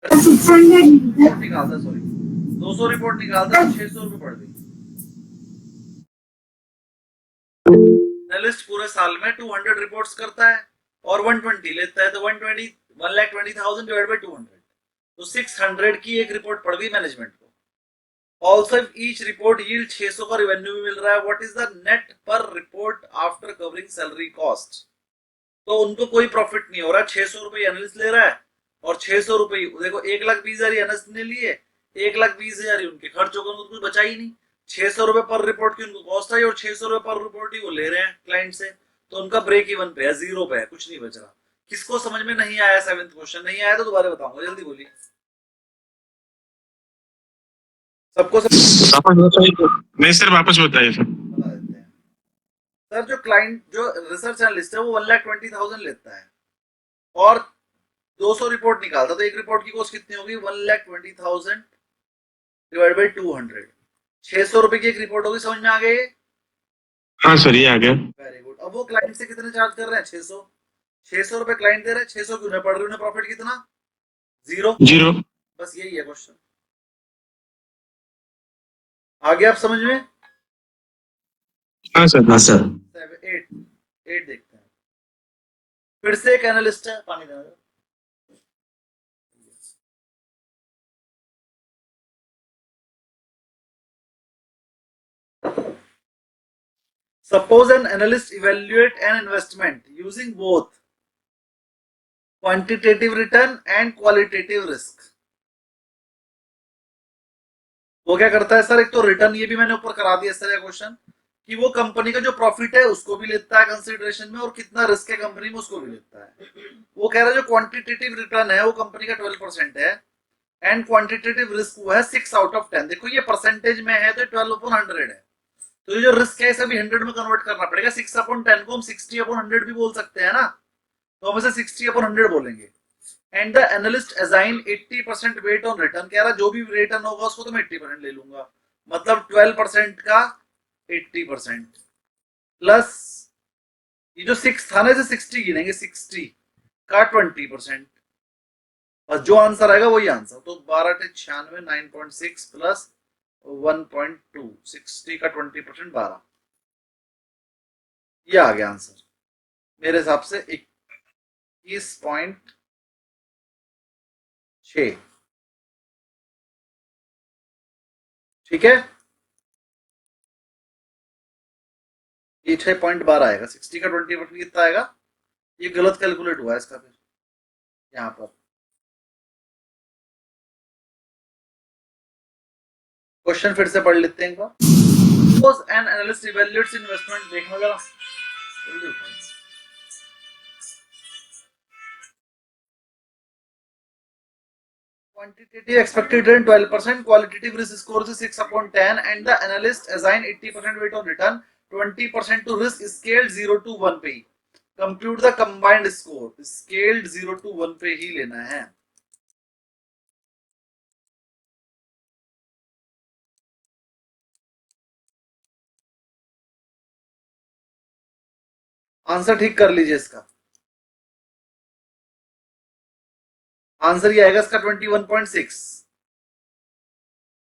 600 निकालता, सॉरी 200 रिपोर्ट निकालता तो 600 रुपए पड़ गई। एनालिस्ट पूरे साल में 200 रिपोर्ट्स करता है और 120 लेता है, तो 1,20,000 डिवाइड बाय 200, तो 600 की एक रिपोर्ट पड़ गई मैनेजमेंट को। Also if each report yield 600 का रेवेन्यू भी मिल रहा है, व्हाट इज द नेट पर report after covering salary cost? तो उनको कोई प्रॉफिट नहीं हो रहा, 600 रुपए एनालिस्ट ले रहा है और 600 रुपए देखो 1,20,000 एनालिस्ट ने लिए, 1,20,000 उनके खर्च होगा, उनको कुछ बचा ही नहीं। 600 रुपए पर रिपोर्ट की उनको कॉस्ट आई और 600 रुपए पर रिपोर्ट ही वो ले रहे हैं क्लाइंट से, तो उनका ब्रेक इवन पे है, जीरो पे है, कुछ नहीं बच रहा। किसको समझ में नहीं आया? 7th क्वेश्चन नहीं आया तो दोबारा बताऊंगा, जल्दी बोलिए। सबको नहीं सर, वापस बताइए सर। बता देते हैं। सर जो क्लाइंट जो रिसर्च एनालिस्ट है वो 1,20,000 लेता है और 200 रिपोर्ट निकालता, तो एक रिपोर्ट की कॉस्ट कितनी होगी? 1,20,000 डिवाइड बाई 200, 600 रुपए की एक रिपोर्ट होगी। समझ में आ गई? हाँ सर, ये आ गया। Very good. अब वो क्लाइंट से कितने चार्ज कर रहे हैं? 600 रुपए क्लाइंट दे रहे हैं, 600 क्यों पड़ रही है? उन्हें प्रॉफिट कितना? जीरो। बस यही है क्वेश्चन। आगे आप समझ में? हाँ सर। 8 देखते हैं। फिर से एक एनालिस्ट है, पानी देना। Suppose an analyst evaluate an investment using both quantitative return and qualitative risk. वो क्या करता है सर, एक तो रिटर्न, ये भी मैंने ऊपर करा दिया इस तरह का क्वेश्चन, कि वो कंपनी का जो प्रॉफिट है उसको भी लेता है कंसिडरेशन में, और कितना रिस्क है कंपनी में उसको भी लेता है। वो कह रहा है जो क्वांटिटेटिव रिटर्न है वो कंपनी का 12% है, एंड क्वांटिटेटिव रिस्क वो है 6/10। देखो ये परसेंटेज में है तो 12/100 है, तो ये जो रिस्क है इसे भी 100 में कन्वर्ट करना पड़ेगा। 6/10 को हम 60/100 भी बोल सकते हैं ना, तो हम इसे 60/100 बोलेंगे। And the analyst assign 80% weight on return, कह रहा जो भी रिटर्न होगा उसको तो मैं 80% ले लूंगा, मतलब 12% का 80% प्लस ये जो 6 था ना, इसे 60 गिनेंगे, 60 का 20%, बस जो आंसर आएगा वही आंसर। तो 12×96 9.6 प्लस 1.2, 60 का 20% 12, ये आ गया आंसर मेरे हिसाब से 21.6। ठीक है, ये 6.12 आएगा। 60 का 20% कितना आएगा, ये गलत कैलकुलेट हुआ है इसका, फिर यहाँ पर क्वेश्चन फिर से पढ़ लेते हैं एक बार। Suppose an analyst evaluates investment, देखना जरा जल्दी उठाओ। Quantitative expected return 12%, qualitative risk score is 6/10, and the analyst assign 80% weight on return, 20% to risk, scaled 0 to 1 पे ही compute the combined score, scaled 0 to 1 पे ही लेना है। आंसर ठीक कर लीजिए इसका, आंसर ये आएगा इसका 21.6।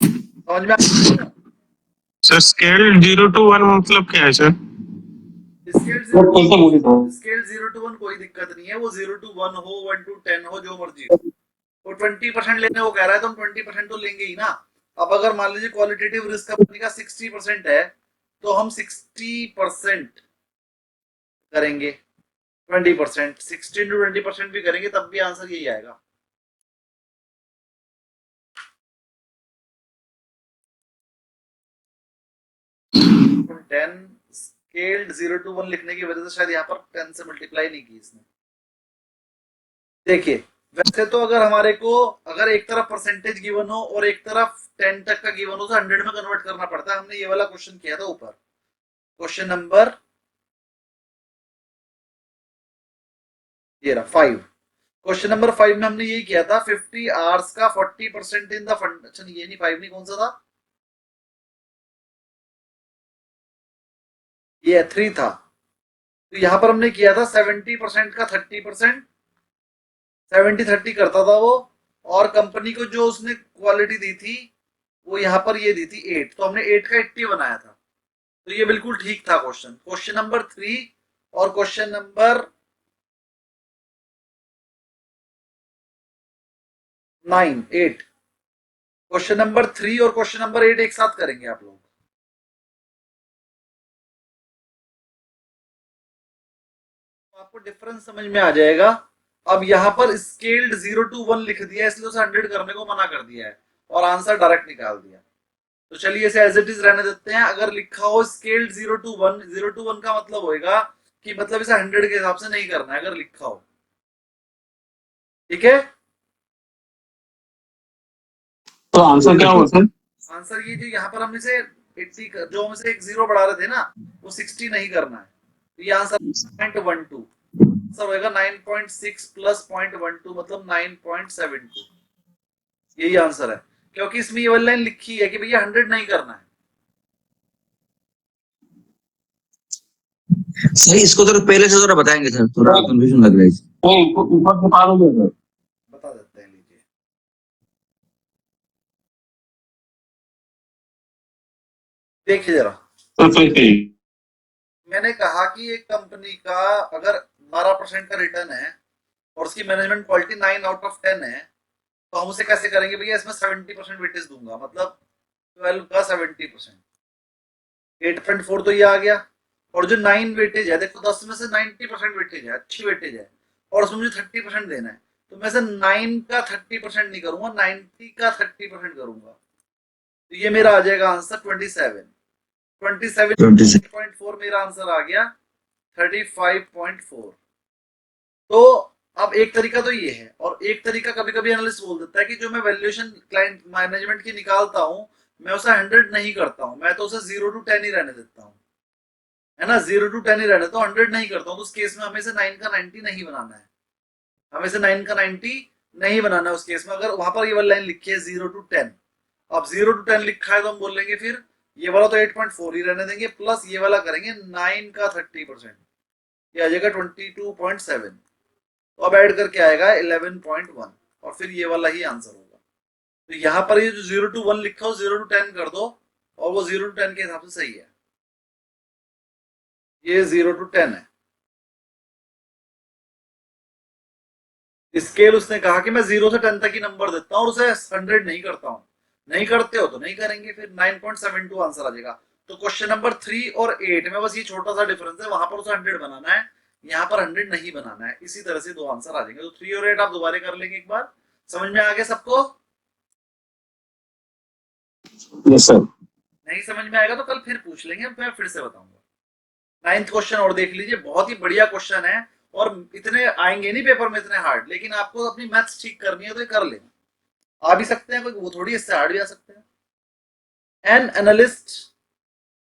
समझ में आ सर स्केल 0 to 1 मतलब क्या है सर? स्केल वो कौन सा बोली था? 0 to 1 कोई दिक्कत नहीं है, वो 0 to 1 हो, 1 to 10 हो, जो मर्जी हो। वो 20% लेने को कह रहा है तो हम 20% तो लेंगे ही ना। अब अगर मान लीजिए क्वालिटेटिव रिस्क कंपनी का 60% है, तो हम 60% करेंगे, 20% 16 to 20% भी करेंगे, तब भी आंसर यही आएगा। टेन स्केल्ड 0 to 1 लिखने की वजह से शायद यहाँ पर 10 से मल्टीप्लाई नहीं की इसने। देखिए वैसे तो अगर हमारे को अगर एक तरफ परसेंटेज गिवन हो और एक तरफ 10 तक का गिवन हो तो 100 में कन्वर्ट करना पड़ता है। हमने ये वाला क्वेश्चन किया था ऊपर, क्वेश्चन नंबर ये रहा 5। क्वेश्चन नंबर 5 में हमने यही किया था, 50 आवर्स का 40% इन द फंड। अच्छा ये नहीं 5 नहीं, कौन सा था, ये 3 था। तो यहां पर हमने किया था 70% का 30%, 70-30 करता था वो, और कंपनी को जो उसने क्वालिटी दी थी वो यहाँ पर ये दी थी 8, तो हमने 8 का 80 बनाया था। तो ये बिल्कुल ठीक था क्वेश्चन। क्वेश्चन नंबर 3 और क्वेश्चन नंबर 9 8, क्वेश्चन नंबर 3 और क्वेश्चन नंबर 8 एक साथ करेंगे आप लोग। आपको डिफरेंस समझ में आ जाएगा। अब यहाँ पर स्केल्ड 0 to 1 लिख दिया, इसलिए उसे 100 करने को मना कर दिया है और आंसर डायरेक्ट निकाल दिया। तो चलिए इसे एज इट इज रहने देते हैं। अगर लिखा हो स्केल्ड 0 to 1, 0 to 1 का मतलब होगा कि मतलब इसे 100 के हिसाब से नहीं करना है, अगर लिखा हो। ठीक है, तो आंसर क्या हुआ सर? आंसर ये जो यहाँ पर हम इसे 80 जो हम इसे एक 0 बढ़ा रहे थे ना, वो 60 नहीं करना है। तो ये आंसर 0.12 आंसर होगा, 9.6 प्लस 0.12 मतलब 9.72। यही आंसर है, क्योंकि इसमें ये वाली लाइन लिखी है कि भैया 100 नहीं करना है। सर इसको तो पहले से थोड़ा बताएंगे सर, थोड़ा कंफ्यूजन लग रहा है। ऊपर बता दोगे सर? बता देते हैं, लीजिए। देखिए जरा, तो सही मैंने कहा कि एक कंपनी का अगर 12% का रिटर्न है और उसकी मैनेजमेंट क्वालिटी 9/10 है, तो हम उसे कैसे करेंगे भैया, इसमें 70% वेटेज दूंगा, मतलब 12 का 70%, 8.4 तो ये आ गया। और जो 9 वेटेज है, देखो 10 में से 90% वेटेज है, अच्छी वेटेज है, और उसमें मुझे 30% देना है, तो मैं से 9 का 30% नहीं करूंगा, 90 का 30% करूंगा। तो ये मेरा आ जाएगा आंसर 27। 26 27.4 मेरा आंसर आ गया 35.4। तो अब एक तरीका तो ये है, और एक तरीका कभी कभी एनालिस्ट बोल देता है कि जो मैं वैल्यूएशन क्लाइंट मैनेजमेंट की निकालता हूं, मैं उसे 100 नहीं करता हूं, मैं तो उसे 0 to 10 ही रहने देता हूं, है ना, 0 to 10 ही रहने देता हूं, 100 नहीं करता हूं। तो उस केस में हमें से 9 का 90 नहीं बनाना है, हमें से 9 का 90 नहीं बनाना है उस केस में। अगर वहां पर ये वाली लाइन लिखी है 0 to 10, अब 0 to 10 लिखा है तो हम बोलेंगे फिर ये वाला तो 8.4 ही रहने देंगे, प्लस ये वाला करेंगे 9 का 30%, ये आ जाएगा 22.7। तो अब ऐड करके आएगा 11.1, और फिर ये वाला ही आंसर होगा। तो यहाँ पर ये जो 0 to 1 लिखा हो 0 to 10 कर दो, और वो 0 to 10 के हिसाब से सही है। ये 0 to 10 है। स्केल उसने कहा कि मैं 0 से 10 तक ही नंबर देता हूं और उसे 100 नहीं करता हूं। नहीं करते हो तो नहीं करेंगे, फिर 9.72 आंसर आ जाएगा। तो क्वेश्चन नंबर 3 और 8 में बस ये छोटा सा डिफरेंस है, वहां पर उसे 100 बनाना है, यहाँ पर 100 नहीं बनाना है। इसी तरह से दो आंसर आ जाएंगे। तो 3 और 8 आप दोबारा कर लेंगे एक बार। समझ में आ गया सबको? Yes sir. नहीं समझ में आएगा तो कल फिर पूछ लेंगे, मैं फिर से बताऊंगा। 9th क्वेश्चन और देख लीजिए, बहुत ही बढ़िया क्वेश्चन है, और इतने आएंगे नहीं पेपर में इतने हार्ड, लेकिन आपको अपनी मैथ्स ठीक करनी है तो ये कर लेना। आ भी सकते हैं, कोई वो थोड़ी इससे हार्ड भी आ सकते हैं। An analyst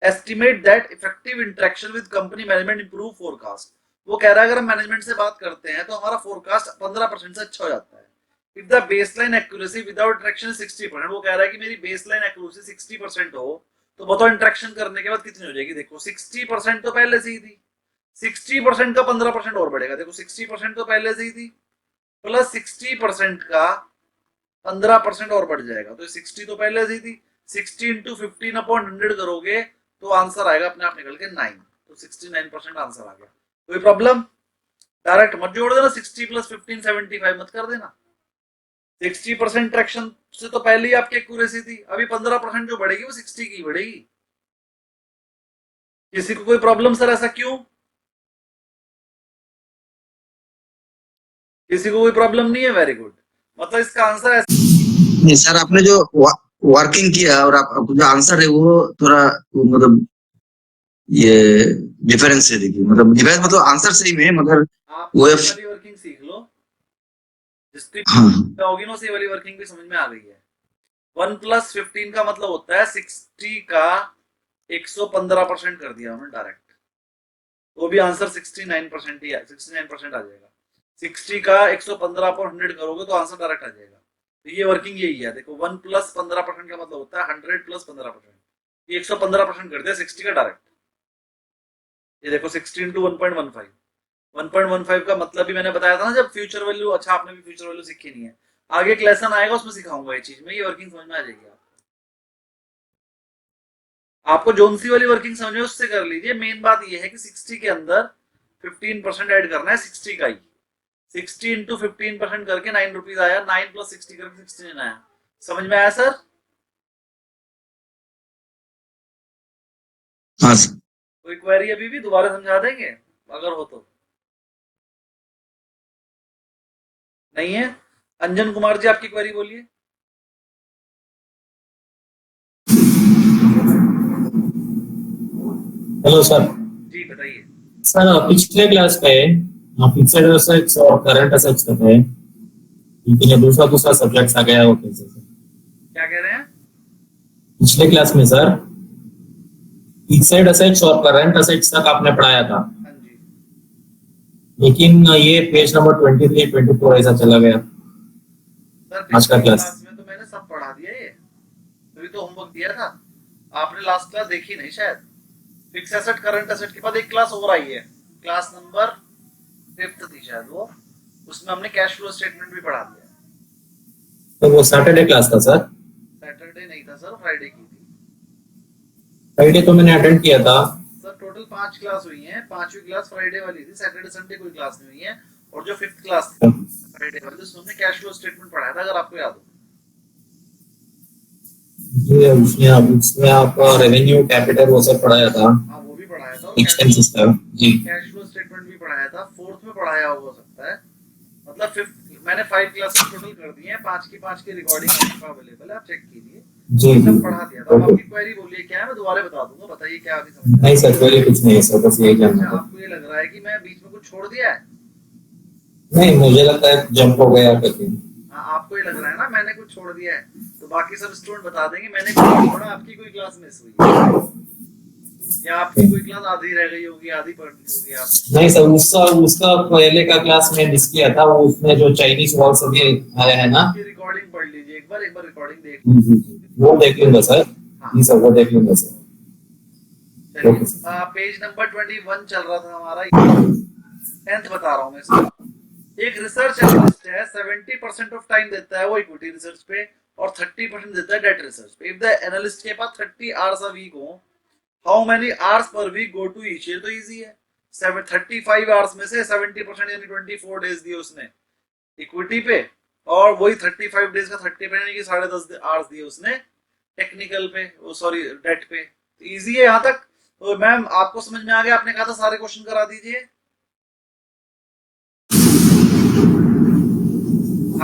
estimate that effective interaction with company management improve forecast. वो कह रहा है अगर हम मैनेजमेंट से बात करते हैं तो हमारा फोरकास्ट 15% से अच्छा हो जाता है। If the baseline accuracy without interaction 60%, वो कह रहा है कि मेरी बेसलाइन एक्यूरेसी 60% हो तो बताओ इंटरेक्शन करने के बाद कितनी हो जाएगी। देखो 60% तो पहले से ही थी, 60% का 15% और बढ़ेगा। देखो 60% तो पहले से ही थी, प्लस 60% का 15% और बढ़ जाएगा, तो 60 तो पहले से ही थी। 60 इंटू 15/100 करोगे तो आंसर आएगा अपने आप निकल के 9। तो 69% आंसर आ गया। कोई प्रॉब्लम? डायरेक्ट मत जोड़ देना, 60 प्लस 15 75 मत कर देना। 60% ट्रैक्शन से तो पहले ही आपकी एक्यूरेसी थी, अभी 15% जो बढ़ेगी वो 60 की बढ़ेगी। किसी को कोई प्रॉब्लम सर? ऐसा क्यों? किसी को कोई प्रॉब्लम नहीं है? Very good. मतलब इसका आंसर ऐसा नहीं सर, आपने जो वर्किंग किया और आपको जो आंसर है वो थोड़ा मतलब ये डिफरेंस है। देखिए मतलब डिफरेंस मतलब आंसर सेम है मगर आप वो वाली वर्किंग सीख लो, जिसकी होगी ना उसी वाली वर्किंग भी समझ में आ गई है। 1 प्लस 15 का मतलब होता है 60 का 115% कर दिया हमने डायरेक्ट, तो भी आंसर 69% ही है, 69% आ जाएगा। 60 का 115/100 करोगे तो आंसर डायरेक्ट आ जाएगा। तो ये वर्किंग यही है। देखो 1 प्लस 15% का मतलब होता है 100 प्लस 15%, ये 115% कर दिया 60 का डायरेक्ट। ये देखो 60 इंटू 1.15, 1.15 का मतलब भी मैंने बताया था ना जब फ्यूचर वैल्यू। अच्छा आपने भी फ्यूचर वैल्यू सीखी नहीं है, आगे एक लेसन आएगा उसमें सिखाऊंगा ये चीज में, ये वर्किंग समझ में आ जाएगी। आपको जोन सी वाली वर्किंग समझ में उससे कर लीजिए। मेन बात ये है कि 60 के अंदर 15% ऐड करना है 60 का ही। 60 इंटू 15% करके 9 रुपीज आया, 9 प्लस 60 करके 69 आया। समझ में आया सर? हाँ सर। कोई क्वेरी अभी भी दोबारा समझा देंगे अगर हो तो? नहीं है? अंजन कुमार जी आपकी क्वेरी बोलिए। Hello sir. जी बताइए। सर पिछले क्लास पे फिक्स्ड एसेट्स और करंट एसेट्स का थे, लेकिन ये दूसरा सब्जेक्ट आ गया वो कैसे सर? क्या कह रहे हैं? पिछले क्लास में सर फिक्स्ड एसेट्स और करंट एसेट्स तक आपने पढ़ाया था, हाँ जी। लेकिन ये पेज नंबर 23 24 ऐसा चला गया सर आज का क्लास। में तो मैंने सब पढ़ा दिया, ये तभी तो होमवर्क दिया था। आपने लास्ट क्लास देखी नहीं शायद। फिक्स एसेट करंट एसेट के बाद एक क्लास और आई है, क्लास नंबर 5th थी शायद वो, उसमें हमने कैश फ्लो स्टेटमेंट भी पढ़ा दिया। तो वो सैटरडे क्लास था सर? सैटरडे नहीं था सर, फ्राइडे की थी। फ्राइडे तो मैंने अटेंड किया था सर। टोटल 5 क्लास हुई हैं, 5वीं क्लास फ्राइडे वाली थी, सैटरडे संडे कोई क्लास नहीं हुई है। और जो 5th क्लास थी फ्राइडे वाली, उसमें हमने कैश फ्लो स्टेटमेंट पढ़ाया था, अगर आपको याद हो। उसमें आप रेवेन्यू कैपिटल वो सब पढ़ाया था। हाँ वो भी पढ़ाया था, एक्सपेंसेस का जी। कैश फ्लो स्टेटमेंट भी पढ़ाया था। 4th में पढ़ाया हो सकता है, मतलब 5th मैंने 5 क्लासेस टोटल कर दी हैं, 5 की रिकॉर्डिंग अवेलेबल है, आप चेक कीजिए। जी जी सब पढ़ा दिया था। अब ओके। आपकी क्वेरी बोलिए क्या है, मैं दोबारा बता दूंगा, बताइए क्या अभी समझ में नहीं सर क्वेरी कुछ नहीं है सर, बस यही अच्छा, जानना था। आपको ये लग रहा है कि मैं बीच में कुछ छोड़ दिया है? नहीं मुझे लगता है जंप हो गया करके। हाँ, आपको ये लग रहा है ना मैंने कुछ छोड़ दिया है, तो बाकी सब स्टूडेंट बता देंगे मैंने कुछ छोड़ा, आपकी कोई क्लास मिस हुई है या आपकी कोई क्लास आधी रह गई होगी, आधी पढ़ ली होगी आपने। नहीं सर उसका उसका पहले का क्लास में मिस किया था, वो उसमें जो चाइनीज वॉल सभी आया है ना। उसकी रिकॉर्डिंग पढ़ लीजिए एक बार रिकॉर्डिंग देख जी, जी, जी, वो देख लूंगा सर। हाँ। जी सर वो देख लूंगा सर। Okay sir. चलिए, पेज नंबर 21 चल रहा था हमारा, 10th बता रहा हूँ मैं इसको। एक रिसर्च एनालिस्ट है, 70% ऑफ टाइम देता है वो इक्विटी रिसर्च पे और 30% देता है डेट रिसर्च पे। इफ द एनालिस्ट के पास 30 आवर्स अ वीक हो, how many hours per week go to each? ये तो इजी है, 35 आवर्स में से 70% यानी 24 डेज दिए उसने इक्विटी पे, और वही 35 डेज का 30% यानी कि 10.5 आवर्स दिए उसने टेक्निकल पे, वो सॉरी डेट पे। इजी है यहाँ तक। तो मैम आपको समझ में आ गया? आपने कहा था सारे क्वेश्चन करा दीजिए।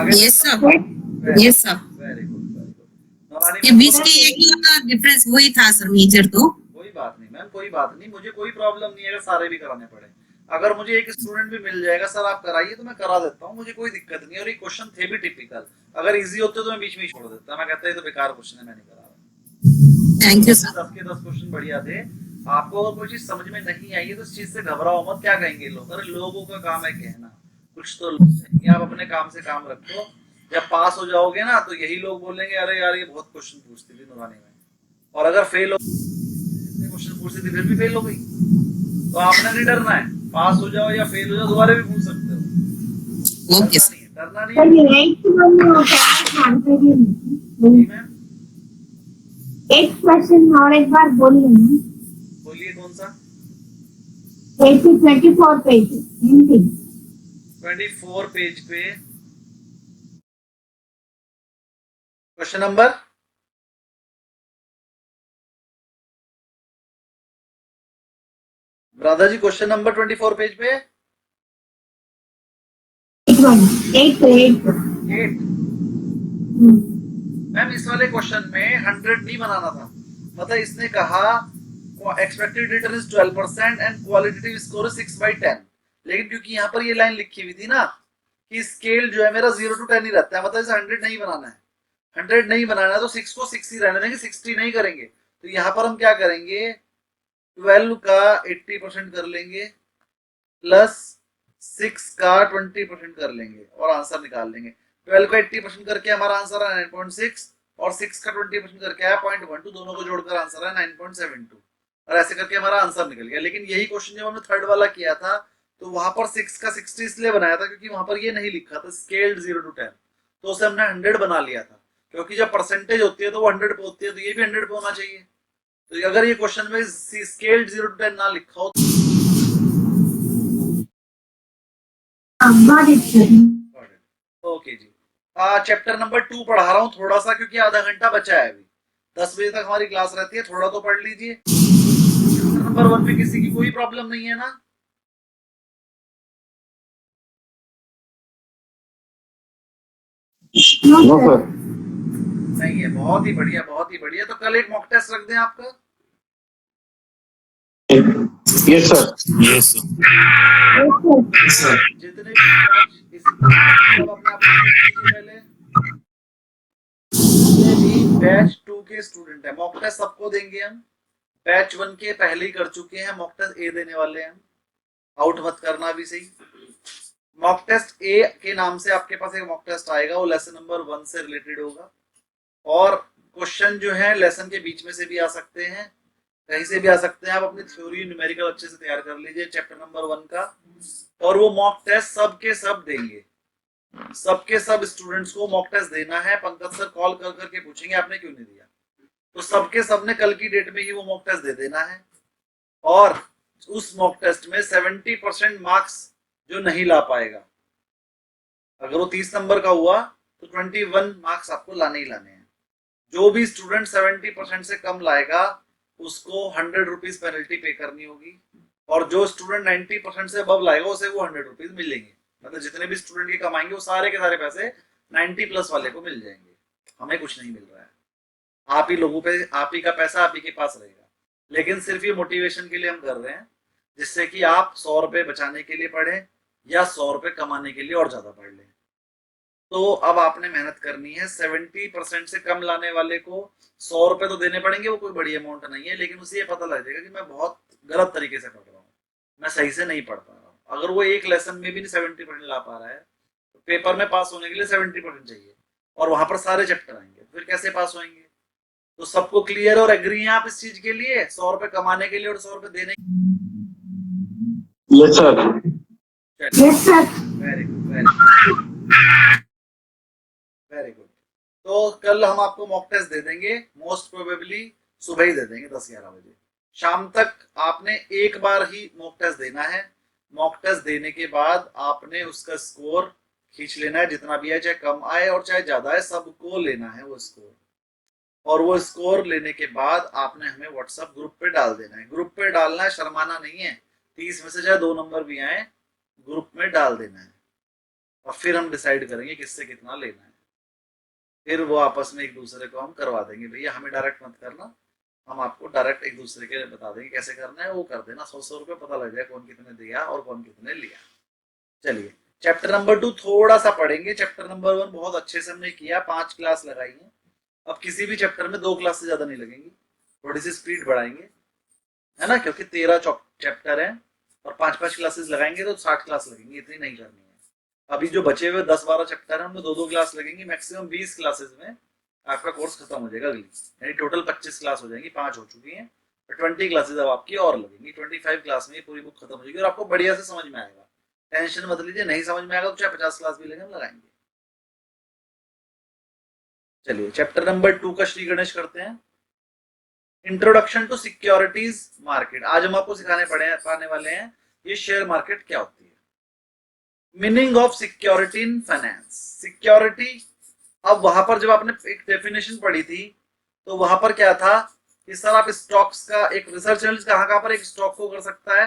आगे ये सब वेरी ये सब गुड वेरी गुड। ये बीच के एक ही होता डिफरेंस वही था सर मेजर तो। कोई बात नहीं मैम, कोई बात नहीं, मुझे कोई प्रॉब्लम नहीं है अगर सारे भी कराने पड़े। अगर मुझे एक स्टूडेंट भी मिल जाएगा सर आप कराइए तो मैं करा देता हूँ, मुझे कोई दिक्कत नहीं है। और ये क्वेश्चन थे भी टिपिकल, अगर इजी होते तो मैं बीच में ही छोड़ देता, मैं कहता ये तो बेकार क्वेश्चन है, मैं नहीं करा रहा। Thank you sir. 10 के 10 क्वेश्चन बढ़िया थे। आपको अगर कोई चीज समझ में नहीं आई है तो इस चीज से घबराओ मत। क्या कहेंगे लोग? अरे लोगों का काम है कहना, कुछ तो लोग कहेंगे। आप अपने काम से काम रखो, जब पास हो जाओगे ना तो यही लोग बोलेंगे अरे यार ये बहुत क्वेश्चन पूछती थी नूरानी में, और अगर फेल हो क्वेश्चन पूछती थी फिर भी फेल हो गई। तो आपने नहीं डरना है, पास हो जाओ या फेल हो जाओ दोबारा भी पूछ सकते हो। ओके डरना सर। नहीं है, डरना नहीं Sir, है। the eighth one can answer जी you. मैम Eighth question और एक बार बोलिए ना। बोलिए कौन सा? 24 पेज हिंदी। 24 पेज पे question number Radha ji, question number 24 page पे 8 8। मैम इस वाले क्वेश्चन में 100 नहीं बनाना था, मतलब इसने कहा expected return is 12% and qualitative score is 6/10, लेकिन क्योंकि यहाँ पर ये लाइन लिखी हुई थी ना कि स्केल जो है मेरा 0 to 10 ही रहता है, मतलब इसे 100 नहीं बनाना है। 100 नहीं बनाना है तो 6 को 6 ही रहने देंगे, 60 नहीं करेंगे। तो यहाँ पर हम क्या करेंगे, 12 का 80% कर लेंगे प्लस 6 का 20% कर लेंगे और आंसर निकाल लेंगे। 12 का 80% करके हमारा आंसर है 9.6 और 6 का 20% करके है 0.12, दोनों को जोड़कर आंसर है 9.72, और ऐसे करके हमारा आंसर निकल गया। लेकिन यही क्वेश्चन जब हमने थर्ड वाला किया था तो वहां पर 6 का 60 इसलिए बनाया था क्योंकि वहां पर ये नहीं लिखा था स्केल्ड 0 to 10, तो उसे हमने 100 बना लिया था, क्योंकि जब परसेंटेज होती है तो वो 100 पे होती है, तो ये भी 100 पे होना चाहिए। तो अगर ये क्वेश्चन में स्केल्ड 0 to 10 ना लिखा हो ओके जी। चैप्टर नंबर 2 पढ़ा रहा हूँ थोड़ा सा, क्योंकि आधा घंटा बचा है अभी, 10 बजे तक हमारी क्लास रहती है, थोड़ा तो पढ़ लीजिए। चैप्टर नंबर 1 में किसी की कोई प्रॉब्लम नहीं है ना? No, sir. नहीं है, बहुत ही बढ़िया बहुत ही बढ़िया। तो कल एक मॉक टेस्ट रख दें आपका। Yes sir. Yes sir. जितने भी बैच इसी सब अपने आप को check कीजिए पहले। जितने भी बैच 2 के स्टूडेंट है मॉक टेस्ट सबको देंगे हम। बैच 1 के पहले ही कर चुके हैं, मॉक टेस्ट ए देने वाले हैं हम, आउट मत करना भी सही। मॉक टेस्ट ए के नाम से आपके पास एक मॉक टेस्ट आएगा, वो लेसन नंबर 1 से रिलेटेड होगा, और क्वेश्चन जो है लेसन के बीच में से भी आ सकते हैं, कहीं से भी आ सकते हैं। आप अपनी थ्योरी न्यूमेरिकल अच्छे से तैयार कर लीजिए चैप्टर नंबर 1 का, और वो मॉक टेस्ट सबके सब देंगे, सबके सब स्टूडेंट्स को मॉक टेस्ट देना है। पंकज सर कॉल कर करके पूछेंगे आपने क्यों नहीं दिया, तो सबके सब ने कल की डेट में ही वो मॉक टेस्ट दे देना है। और उस मॉक टेस्ट में 70% मार्क्स जो नहीं ला पाएगा, अगर वो 30 नंबर का हुआ तो 21 मार्क्स आपको लाने ही लाने हैं। जो भी स्टूडेंट 70% से कम लाएगा उसको 100 रुपीज पेनल्टी पे करनी होगी, और जो स्टूडेंट 90% से अबव लाएगा उसे वो 100 रुपीज मिलेंगे। मतलब जितने भी स्टूडेंट के कमाएंगे वो सारे के सारे पैसे 90 प्लस वाले को मिल जाएंगे, हमें कुछ नहीं मिल रहा है। आप ही लोगों पे, आप ही का पैसा आप ही के पास रहेगा। लेकिन सिर्फ ये मोटिवेशन के लिए हम कर रहे हैं, जिससे कि आप 100 रुपए बचाने के लिए पढ़े या 100 रुपए कमाने के लिए और ज्यादा पढ़ लें। तो अब आपने मेहनत करनी है। 70% से कम लाने वाले को 100 रुपए तो देने पड़ेंगे, वो कोई बड़ी अमाउंट नहीं है, लेकिन उसे ये पता लग जाएगा कि मैं बहुत गलत तरीके से पढ़ रहा हूँ, मैं सही से नहीं पढ़ पा रहा हूँ। अगर वो एक लेसन में भी नहीं 70% ला पा रहा है, तो पेपर में पास होने के लिए 70% चाहिए, और वहां पर सारे चैप्टर आएंगे, फिर कैसे पास होंगे? तो सबको क्लियर और एग्री हैं आप इस चीज के लिए, 100 रुपए कमाने के लिए और 100 रुपए देने के यस सर। लिए? Yes, sir. Very good, very good. तो कल हम आपको मॉक टेस्ट दे देंगे, मोस्ट प्रोबेबली सुबह ही दे देंगे 10-11 बजे। शाम तक आपने एक बार ही मॉक टेस्ट देना है। मॉक टेस्ट देने के बाद आपने उसका स्कोर खींच लेना है, जितना भी है, चाहे कम आए और चाहे ज्यादा है, सबको लेना है वो स्कोर। और वो स्कोर लेने के बाद आपने हमें व्हाट्सएप ग्रुप पे डाल देना है। ग्रुप पे डालना है, शर्माना नहीं है। 30 में से चाहे 2 नंबर भी आए, ग्रुप में डाल देना है, और फिर हम डिसाइड करेंगे किससे कितना लेना है। फिर वो आपस में एक दूसरे को हम करवा देंगे। भैया हमें डायरेक्ट मत करना, हम आपको डायरेक्ट एक दूसरे के बता देंगे कैसे करना है, वो कर देना। 100 रुपये पता लग जाए कौन कितने दिया और कौन कितने लिया। चलिए चैप्टर नंबर 2 थोड़ा सा पढ़ेंगे। चैप्टर नंबर 1 बहुत अच्छे से हमने किया, 5 क्लास लगाई है। अब किसी भी चैप्टर में 2 क्लास से ज्यादा नहीं लगेंगी, थोड़ी सी स्पीड बढ़ाएंगे, है ना, क्योंकि 13 चैप्टर है और 5-5 क्लासेस लगाएंगे तो 60 क्लास लगेंगी, इतनी नहीं करनी है। अभी जो बचे हुए 10-12 चैप्टर है उनमें 2-2 क्लास लगेंगी। मैक्सिमम 20 क्लासेस में आपका कोर्स खत्म हो जाएगा अगली, यानी टोटल 25 क्लास हो जाएंगी, 5 हो चुकी हैं, तो 20 क्लासेस अब आपकी और लगेंगी। 25 क्लास में ये पूरी बुक खत्म हो जाएगी और आपको बढ़िया से समझ में आएगा। टेंशन मत लीजिए, नहीं समझ में आएगा तो चाहे 50 क्लास भी लगे हम लगाएंगे। चलिए चैप्टर नंबर 2 का श्री गणेश करते हैं। Introduction to securities market. आज हम आपको सिखाने पाने वाले हैं ये शेयर मार्केट क्या होती है। Meaning of security in finance. Security, अब वहां पर जब आपने एक डेफिनेशन पढ़ी थी तो वहां पर क्या था कि सर आप स्टॉक्स का एक रिसर्च एनालिस्ट कहां पर एक स्टॉक को कर सकता है,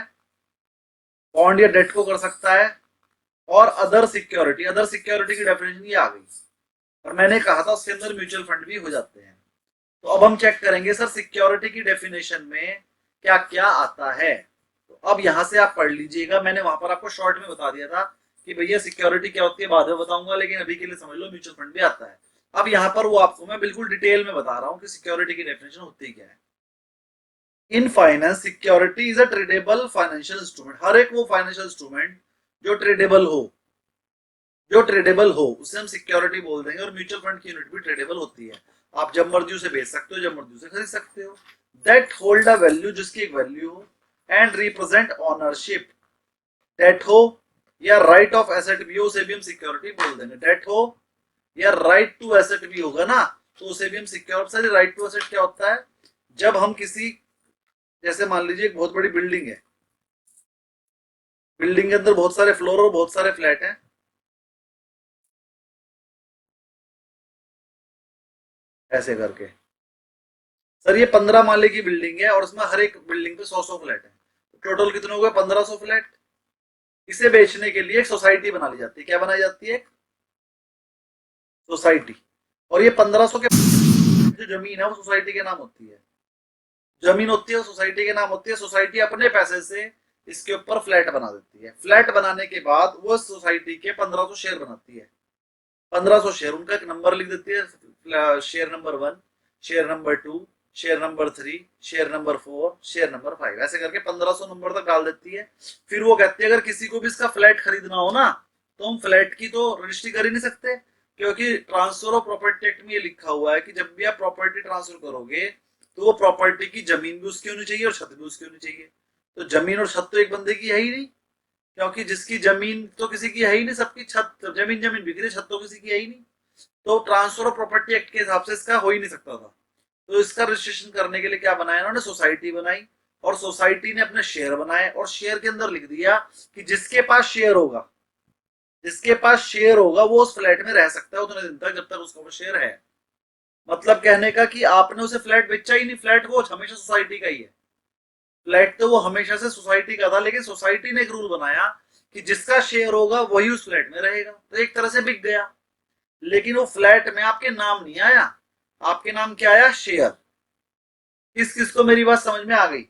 बॉन्ड या डेट को कर सकता है, और अदर सिक्योरिटी। अदर सिक्योरिटी की डेफिनेशन ये आ गई, और मैंने कहा था उसके अंदर म्यूचुअल फंड भी हो जाते हैं। तो अब हम चेक करेंगे सर सिक्योरिटी की डेफिनेशन में क्या क्या आता है। तो अब यहां से आप पढ़ लीजिएगा, मैंने वहां पर आपको शॉर्ट में बता दिया था कि भैया सिक्योरिटी क्या होती है बाद में बताऊंगा, लेकिन अभी के लिए समझ लो म्यूचुअल फंड भी आता है। अब यहाँ पर वो आपको मैं बिल्कुल डिटेल में बता रहा हूँ कि सिक्योरिटी की डेफिनेशन होती क्या है। In finance security is a tradeable financial instrument. हर एक वो फाइनेंशियल इंस्ट्रूमेंट जो ट्रेडेबल हो उसे हम सिक्योरिटी बोल देंगे। और म्यूचुअल फंड की यूनिट भी ट्रेडेबल होती है, आप जब मर्जी उसे बेच सकते हो, जब मर्जी उसे खरीद सकते हो। दैट होल्ड अ वैल्यू, जिसकी एक वैल्यू हो, एंड रिप्रेजेंट ऑनरशिप। डेट हो या राइट ऑफ एसेट भी हो, उसे भी हम सिक्योरिटी बोल देंगे। डेट हो या राइट टू एसेट भी होगा ना, तो उसे भी हम सिक्योरिटी। राइट टू एसेट क्या होता है, जब हम किसी, जैसे मान लीजिए एक बहुत बड़ी बिल्डिंग है, बिल्डिंग के अंदर बहुत सारे फ्लोर और बहुत सारे फ्लैट हैं, ऐसे करके। सर ये 15 माले की बिल्डिंग है और उसमें हर एक बिल्डिंग पे 100 फ्लैट है, टोटल कितने हो गए 1500 फ्लैट। इसे बेचने के लिए एक सोसाइटी बना ली जाती है। क्या बनाई जाती है? सोसाइटी। और ये 1500 के जो जमीन है वो सोसाइटी के नाम होती है, जमीन होती है वो सोसाइटी के नाम होती है। सोसाइटी अपने पैसे से इसके ऊपर फ्लैट बना देती है। फ्लैट बनाने के बाद वो सोसाइटी के 1500 शेयर बनाती है। 1500 शेयर, उनका एक नंबर लिख देती है, share number 1, share number 2, share number 3, share number 4, share number 5, ऐसे करके 1500 नंबर तक डाल देती है। फिर वो कहती है अगर किसी को भी इसका फ्लैट खरीदना हो ना, तो हम फ्लैट की तो रजिस्ट्री कर ही नहीं सकते, क्योंकि ट्रांसफर ऑफ प्रॉपर्टी एक्ट में ये लिखा हुआ है कि जब भी आप प्रॉपर्टी ट्रांसफर करोगे तो वो प्रॉपर्टी की जमीन भी उसकी होनी चाहिए और छत भी उसकी होनी चाहिए। तो जमीन और छत तो एक बंदे की है ही नहीं, क्योंकि जिसकी जमीन तो किसी की है ही नहीं, सबकी छत, जमीन बिक रही, छत तो किसी की है ही नहीं। तो ट्रांसफर ऑफ प्रॉपर्टी एक्ट के हिसाब से इसका हो ही नहीं सकता था। तो इसका रजिस्ट्रेशन करने के लिए क्या बनाया इन्होंने, सोसाइटी बनाई, और सोसाइटी ने अपने शेयर बनाए और शेयर के अंदर लिख दिया कि जिसके पास शेयर होगा, जिसके पास शेयर होगा वो उस फ्लैट में रह सकता है उतने दिन तक जब तक उसका वो शेयर है। मतलब कहने का कि आपने उसे फ्लैट बेचा ही नहीं, फ्लैट वो हमेशा सोसाइटी का ही है। फ्लैट तो वो हमेशा से सोसाइटी का था, लेकिन सोसाइटी ने एक रूल बनाया कि जिसका शेयर होगा वही उस फ्लैट में रहेगा। तो एक तरह से बिक गया, लेकिन वो फ्लैट में आपके नाम नहीं आया, आपके नाम क्या आया? शेयर। किस किस को मेरी बात समझ में आ गई?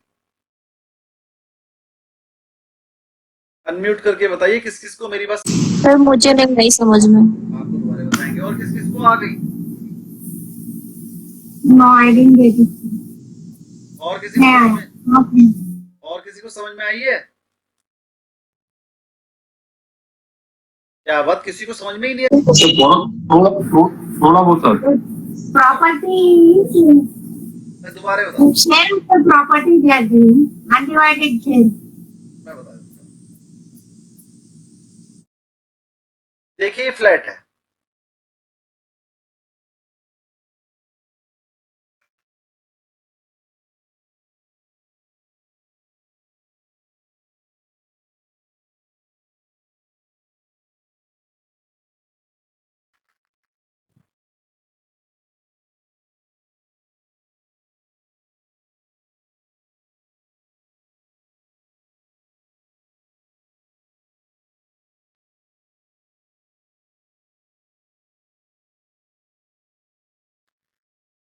अनम्यूट करके बताइए किस किस को मेरी बात सर मुझे नहीं समझ में। आपको दोबारा बताएंगे। और किस किस को आ गई? No, I didn't get it. और किसी को Yeah. समझ में, Okay. और किसी को समझ में आई है? क्या बात, किसी को समझ में ही नहीं आई? सर थोड़ा बहुत सर। Property is मैं दोबारा बता share of the property they are doing. Undivided share. मैं बता देता हूँ। देखिए फ्लैट है,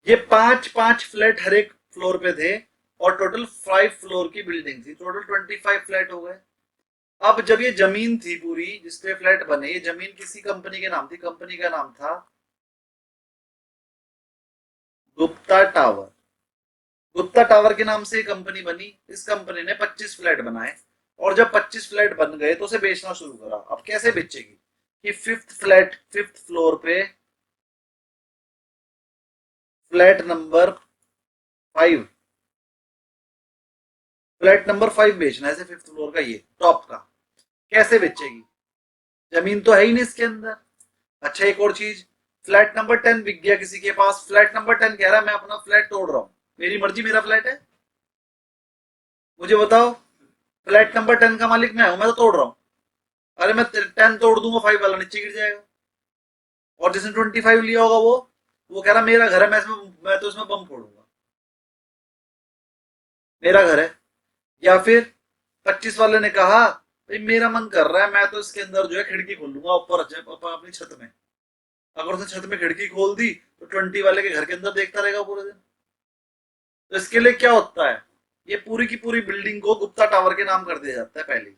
ये पांच पांच फ्लैट हर एक फ्लोर पे थे और टोटल 5 फ्लोर की बिल्डिंग थी, टोटल 25 फ्लैट हो गए। अब जब ये जमीन थी पूरी जिसपे फ्लैट बने, ये जमीन किसी कंपनी के नाम थी, कंपनी का नाम था गुप्ता टावर। गुप्ता टावर के नाम से कंपनी बनी। इस कंपनी ने 25 फ्लैट बनाए और जब 25 फ्लैट बन गए तो उसे बेचना शुरू करा। अब कैसे बेचेगी कि फिफ्थ फ्लोर पे फ्लैट नंबर 5 बेचना है, ऐसे फिफ्थ फ्लोर का, ये टॉप का। कैसे बेचेगी? जमीन तो है ही नहीं इसके अंदर। अच्छा एक और चीज, फ्लैट नंबर 10 बिक गया किसी के पास। फ्लैट नंबर 10 कह रहा है मैं अपना फ्लैट तोड़ रहा हूं, मेरी मर्जी, मेरा फ्लैट है, मुझे बताओ। फ्लैट नंबर 10 का मालिक मैं हूं, मैं तो तोड़ रहा हूं। अरे मैं 10 तोड़ दूंगा, 5 वाला नीचे गिर जाएगा। और जिसने 25 लिया होगा वो कह रहा मेरा घर है, मैं तो इसमें बम फोड़ूंगा, मेरा घर है। या फिर 25 वाले ने कहा भाई मेरा मन कर रहा है, मैं तो इसके अंदर जो है खिड़की खोल लूंगा ऊपर अपनी छत में। अगर उसने छत में खिड़की खोल दी तो 20 वाले के घर के अंदर देखता रहेगा पूरे दिन। तो इसके लिए क्या होता है, ये पूरी की पूरी बिल्डिंग को गुप्ता टावर के नाम कर दिया जाता है पहले ही।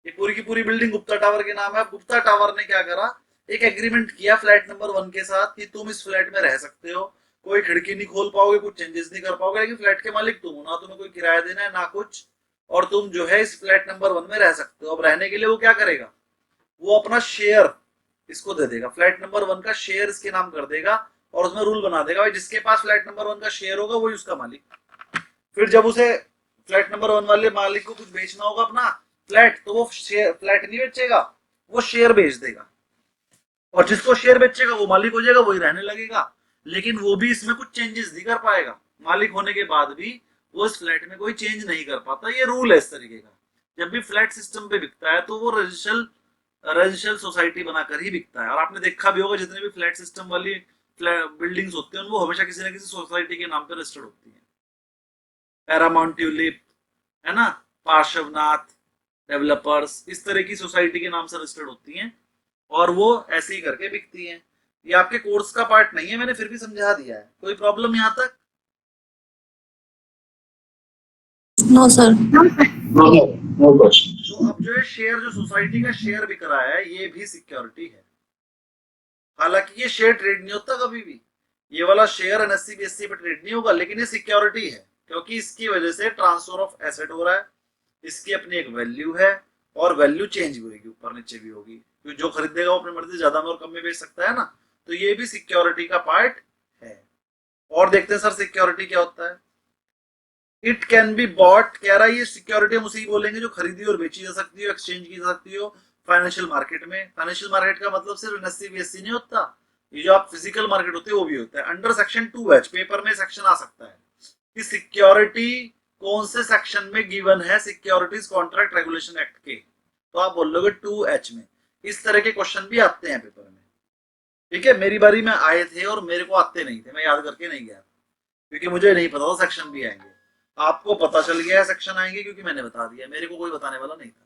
ये पूरी की पूरी बिल्डिंग गुप्ता टावर के नाम है। गुप्ता टावर ने क्या करा, एक एग्रीमेंट किया फ्लैट नंबर 1 के साथ कि तुम इस फ्लैट में रह सकते हो, कोई खिड़की नहीं खोल पाओगे, कुछ चेंजेस नहीं कर पाओगे, लेकिन फ्लैट के मालिक तुम हो ना, तुम्हें कोई किराया देना है ना कुछ, और तुम जो है इस फ्लैट नंबर 1 में रह सकते हो। अब रहने के लिए वो क्या करेगा, वो अपना शेयर इसको दे देगा, फ्लैट नंबर 1 का शेयर इसके नाम कर देगा और उसमें रूल बना देगा भाई जिसके पास फ्लैट नंबर 1 का शेयर होगा वही उसका मालिक। फिर जब उसे फ्लैट नंबर 1 वाले मालिक को कुछ बेचना होगा अपना फ्लैट, तो वो फ्लैट नहीं बेचेगा, वो शेयर बेच देगा। और जिसको शेयर बेचेगा वो मालिक हो जाएगा, वही रहने लगेगा, लेकिन वो भी इसमें कुछ चेंजेस नहीं कर पाएगा। मालिक होने के बाद भी वो इस फ्लैट में कोई चेंज नहीं कर पाता। ये रूल है इस तरीके का। जब भी फ्लैट सिस्टम पे बिकता है तो वो रेजिडेंशियल सोसाइटी बनाकर ही बिकता है। और आपने देखा भी होगा जितने भी फ्लैट सिस्टम वाली बिल्डिंग्स होती हैं वो हमेशा किसी न किसी सोसाइटी के नाम पर रजिस्टर्ड होती है। पैरामाउंट ट्यूलिप है ना, पार्श्वनाथ डेवलपर्स, इस तरह की सोसाइटी के नाम से रजिस्टर्ड होती हैं और वो ऐसे ही करके बिकती हैं। ये आपके कोर्स का पार्ट नहीं है, मैंने फिर भी समझा दिया है। कोई प्रॉब्लम यहाँ तक? No sir. No question. तो अब जो है शेयर, जो सोसाइटी का शेयर बिक रहा है, ये भी सिक्योरिटी है। हालांकि ये शेयर ट्रेड नहीं होता कभी भी, ये वाला शेयर एनएससी बीएससी पे ट्रेड नहीं होगा, लेकिन ये सिक्योरिटी है क्योंकि इसकी वजह से ट्रांसफर ऑफ एसेट हो रहा है, इसकी अपनी एक वैल्यू है और वैल्यू चेंज भी होगी, ऊपर नीचे भी होगी, क्योंकि जो खरीदेगा वो अपनी मर्जी से ज्यादा में और कम में बेच सकता है ना। तो ये भी सिक्योरिटी का पार्ट है। और देखते हैं सर सिक्योरिटी क्या होता है। इट कैन बी बॉट, कह रहा है ये सिक्योरिटी हम उसी बोलेंगे जो खरीदी और बेची जा सकती हो, एक्सचेंज की जा सकती हो फाइनेंशियल मार्केट में। फाइनेंशियल मार्केट का मतलब सिर्फ एनएससी बीएससी नहीं होता, ये जो आप फिजिकल मार्केट होते हैं वो भी होता है। अंडर सेक्शन 2H पेपर में सेक्शन आ सकता है कि सिक्योरिटी कौन से सेक्शन में गिवन है सिक्योरिटीज कॉन्ट्रैक्ट रेगुलेशन एक्ट के, तो आप बोल लोगे 2H में। इस तरह के क्वेश्चन भी आते हैं पेपर में, ठीक है। मेरी बारी में आए थे और मेरे को आते नहीं थे, मैं याद करके नहीं गया क्योंकि मुझे नहीं पता था सेक्शन भी आएंगे। आपको पता चल गया है सेक्शन आएंगे क्योंकि मैंने बता दिया, मेरे को कोई बताने वाला नहीं था।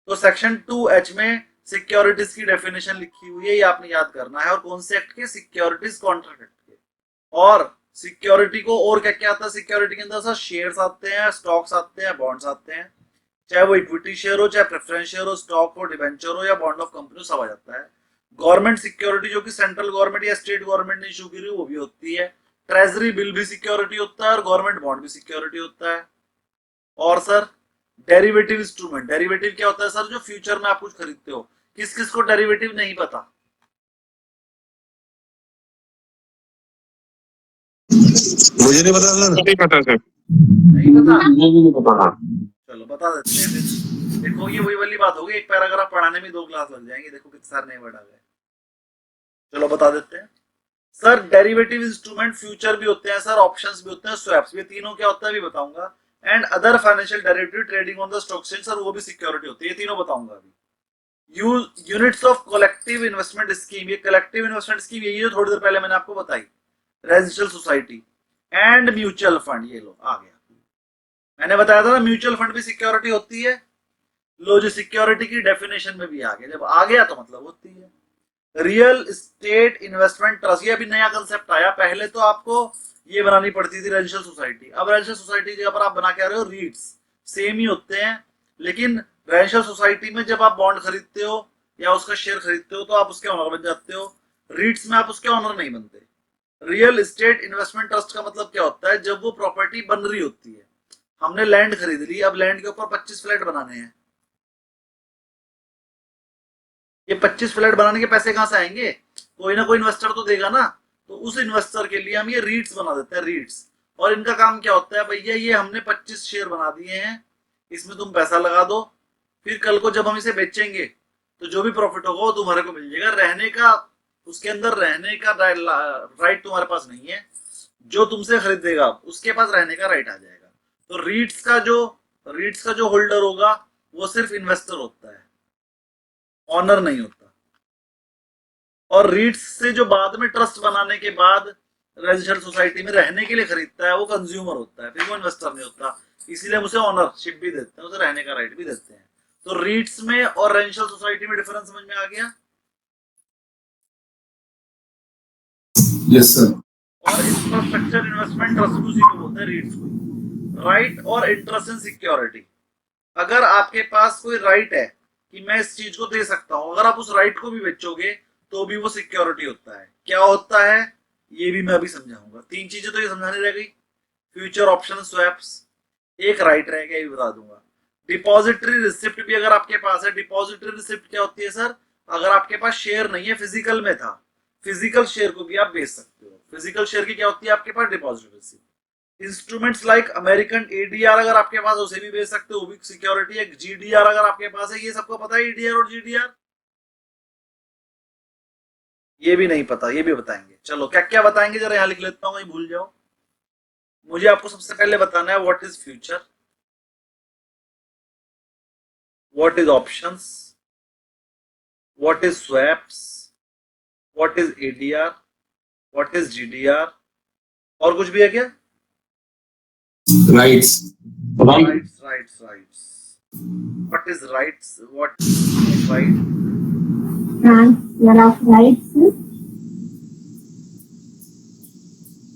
तो सेक्शन 2H में सिक्योरिटीज की डेफिनेशन लिखी हुई है, ये आपने याद करना है। और कौन से एक्ट के, सिक्योरिटीज कॉन्ट्रैक्ट एक्ट के। और सिक्योरिटी को और क्या क्या आता है सिक्योरिटी के अंदर सर, शेयर्स आते हैं, स्टॉक्स आते हैं, बॉन्ड्स आते हैं, चाहे वो इक्विटी शेयर हो, चाहे प्रेफरेंस शेयर हो, स्टॉक हो, डिवेंचर हो या बॉन्ड ऑफ कंपनी, सब आ जाता है। गवर्नमेंट सिक्योरिटी जो कि सेंट्रल गवर्नमेंट या स्टेट गवर्नमेंट ने इशू की वो भी होती है। ट्रेजरी बिल भी सिक्योरिटी होता है और गवर्नमेंट बॉन्ड भी सिक्योरिटी होता है। और सर डेरिवेटिव इंस्ट्रूमेंट, डेरिवेटिव क्या होता है सर, जो फ्यूचर में आप कुछ खरीदते हो। किस किस को डेरिवेटिव नहीं पता? मुझे नहीं पता सर। नहीं पता सर। नहीं पता? मुझे भी नहीं पता। चलो बता देते हैं फिर। देखो ये वही वाली बात होगी, एक पैराग्राफ पढ़ाने में 2 क्लास लग जाएंगे। देखो कितने सारे नए वर्ड आ गए। चलो बता देते हैं सर। डेरिवेटिव इंस्ट्रूमेंट फ्यूचर भी होते हैं सर, ऑप्शंस भी होते हैं, स्वैप्स भी। तीनों क्या होता है भी बताऊंगा। And other financial derivative trading on the stock exchange, sir वो भी सिक्योरिटी होती है। ये तीनों बताऊंगा अभी। Units of collective investment scheme, ये कलेक्टिव इन्वेस्टमेंट स्कीम यही जो थोड़ी देर पहले मैंने आपको बताई, residential society and mutual fund. ये लो आ गया, मैंने बताया था ना म्यूचुअल फंड भी सिक्योरिटी होती है। लो जो सिक्योरिटी की डेफिनेशन में भी आ गया, जब आ गया तो मतलब होती है। रियल एस्टेट इन्वेस्टमेंट ट्रस्ट, ये अभी नया कंसेप्ट आया। पहले तो आपको ये बनानी पड़ती थी रेजिडेंशियल सोसाइटी। अब रेजिडेंशियल सोसाइटी की जगह पर आप बना के आ रहे हो रीट्स, सेम ही होते हैं। लेकिन रेजिडेंशियल सोसाइटी में जब आप बॉन्ड खरीदते हो या उसका शेयर खरीदते हो तो आप उसके ऑनर बन जाते हो। रीट्स में आप उसके ऑनर नहीं बनते। रियल एस्टेट इन्वेस्टमेंट ट्रस्ट का मतलब क्या होता है, जब वो प्रॉपर्टी बन रही होती है, हमने लैंड खरीद ली, अब लैंड के ऊपर 25 फ्लैट बनाने हैं। ये 25 फ्लैट बनाने के पैसे कहां से आएंगे? कोई ना कोई इन्वेस्टर तो देगा ना। तो उस इन्वेस्टर के लिए हम ये रीट्स बना देते हैं, रीट्स। और इनका काम क्या होता है, भैया ये हमने 25 शेयर बना दिए हैं, इसमें तुम पैसा लगा दो, फिर कल को जब हम इसे बेचेंगे तो जो भी प्रॉफिट होगा वो तुम्हारे को मिल जाएगा। रहने का, उसके अंदर रहने का राइट तुम्हारे पास नहीं है, जो तुमसे खरीदेगा उसके पास रहने का राइट आ जाएगा। तो रीट्स का जो होल्डर होगा वो सिर्फ इन्वेस्टर होता है, ऑनर नहीं होता। और रीट्स से जो बाद में ट्रस्ट बनाने के बाद रेजिडेंशियल सोसाइटी में रहने के लिए खरीदता है वो कंज्यूमर होता है, फिर वो इन्वेस्टर नहीं होता। इसीलिए हम उसे ऑनरशिप भी देते हैं, उसे रहने का राइट भी देते हैं। तो रीट्स में और रेजिडेंशियल सोसाइटी में डिफरेंस समझ में आ गया? Yes sir. और इंफ्रास्ट्रक्चर इन्वेस्टमेंट ट्रस्ट उसी को बोलते हैं, रीट्स को। राइट और इंटरेस्ट इन सिक्योरिटी, अगर आपके पास कोई राइट है कि मैं इस चीज को दे सकता हूं, अगर आप उस राइट को भी बेचोगे तो भी वो सिक्योरिटी होता है। क्या होता है ये भी मैं अभी समझाऊंगा। 3 चीजें तो ये समझानी रह गई, फ्यूचर ऑप्शन स्वैप्स, एक राइट रह गया ये बता दूंगा। डिपॉजिटरी रिसिप्ट भी अगर आपके पास है। डिपॉजिटरी रिसिप्ट क्या होती है सर, अगर आपके पास शेयर नहीं है, फिजिकल में था, फिजिकल शेयर को भी आप बेच सकते हो। फिजिकल शेयर की क्या होती है आपके पास, depository receipt. Instruments like American ADR अगर आपके पास, उसे भी बेच सकते हो, वो भी सिक्योरिटी है। जीडीआर अगर आपके पास है, ये सबको पता है ईडीआर और जीडीआर? ये भी नहीं पता, ये भी बताएंगे। चलो क्या क्या बताएंगे जरा यहां लिख लेता हूं, कहीं भूल जाओ। मुझे आपको सबसे पहले बताना है what is future, what is options, what is swaps, what is ADR, what is GDR, और कुछ भी है क्या? Rights. Rights. What is rights? What is right? Transfer of rights.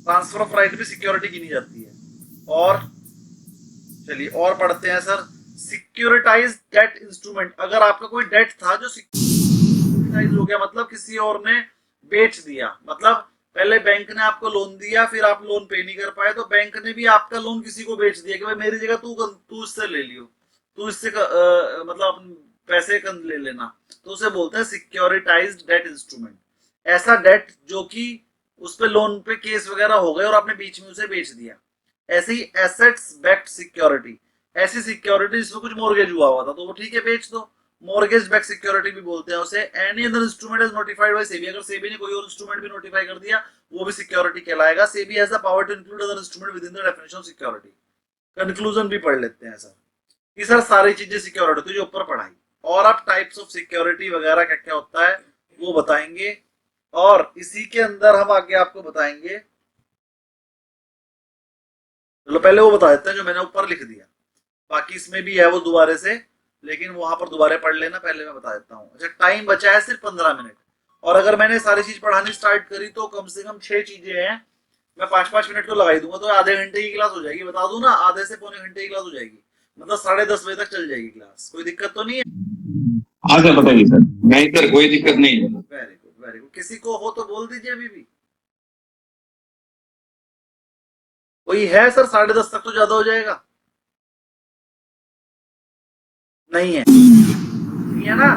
Transfer of right भी सिक्योरिटी गिनी जाती है। और चलिए और पढ़ते हैं सर। सिक्योरिटाइज डेट इंस्ट्रूमेंट, अगर आपका कोई डेट था जो सिक्योरिटाइज हो गया, मतलब किसी और ने बेच दिया, मतलब पहले बैंक ने आपको लोन दिया, फिर आप लोन पे नहीं कर पाए तो बैंक ने भी आपका लोन किसी को बेच दिया कि भाई मेरी जगह तू इससे ले लियो, तू इससे मतलब पैसे ले लेना। तो उसे बोलते हैं सिक्योरिटाइज्ड डेट इंस्ट्रूमेंट। ऐसा डेट जो कि उस पे लोन पे केस वगैरह हो गए और आपने बीच में उसे बेच दिया। ऐसे ही एसेट्स बैक्ड सिक्योरिटी, ऐसी सिक्योरिटी जिसमें कुछ मॉर्गेज हुआ हुआ था तो वो ठीक है बेच दो, मॉर्गेज बैक सिक्योरिटी भी बोलते हैं उसे। Any other instrument is notified by SEBI, अगर सेबी ने कोई और इंस्ट्रूमेंट भी नोटिफाई कर दिया वो भी सिक्योरिटी कहलाएगा। SEBI has the power to include other instrument within the definition of security. Conclusion भी पढ़ लेते हैं सर कि सर सारी चीजें सिक्योरिटी होती है जो ऊपर पढ़ाई, और आप टाइप्स ऑफ सिक्योरिटी वगैरह क्या क्या होता है वो बताएंगे। और इसी के अंदर हम आगे आपको बताएंगे, चलो पहले वो बता देते हैं जो मैंने ऊपर लिख दिया, बाकी इसमें भी है वो दोबारा से, लेकिन वहां पर दोबारा पढ़ लेना, पहले मैं बता देता हूँ। अच्छा टाइम बचा है सिर्फ 15 मिनट, और अगर मैंने सारी चीज पढ़ानी स्टार्ट करी तो कम से कम 6 चीजें हैं मैं 5-5 मिनट तो लगा ही दूंगा, तो आधे घंटे की क्लास हो जाएगी, बता दूं ना, आधे से पौने घंटे की क्लास हो जाएगी, मतलब 10:30 बजे तक चल जाएगी क्लास, कोई दिक्कत तो नहीं है? हाँ सर बताइए सर, मैं इधर कोई दिक्कत नहीं है। Very good very good. किसी को हो तो बोल दीजिए अभी भी। कोई है सर? 10:30 तक तो ज्यादा हो जाएगा। नहीं है? नहीं है ना?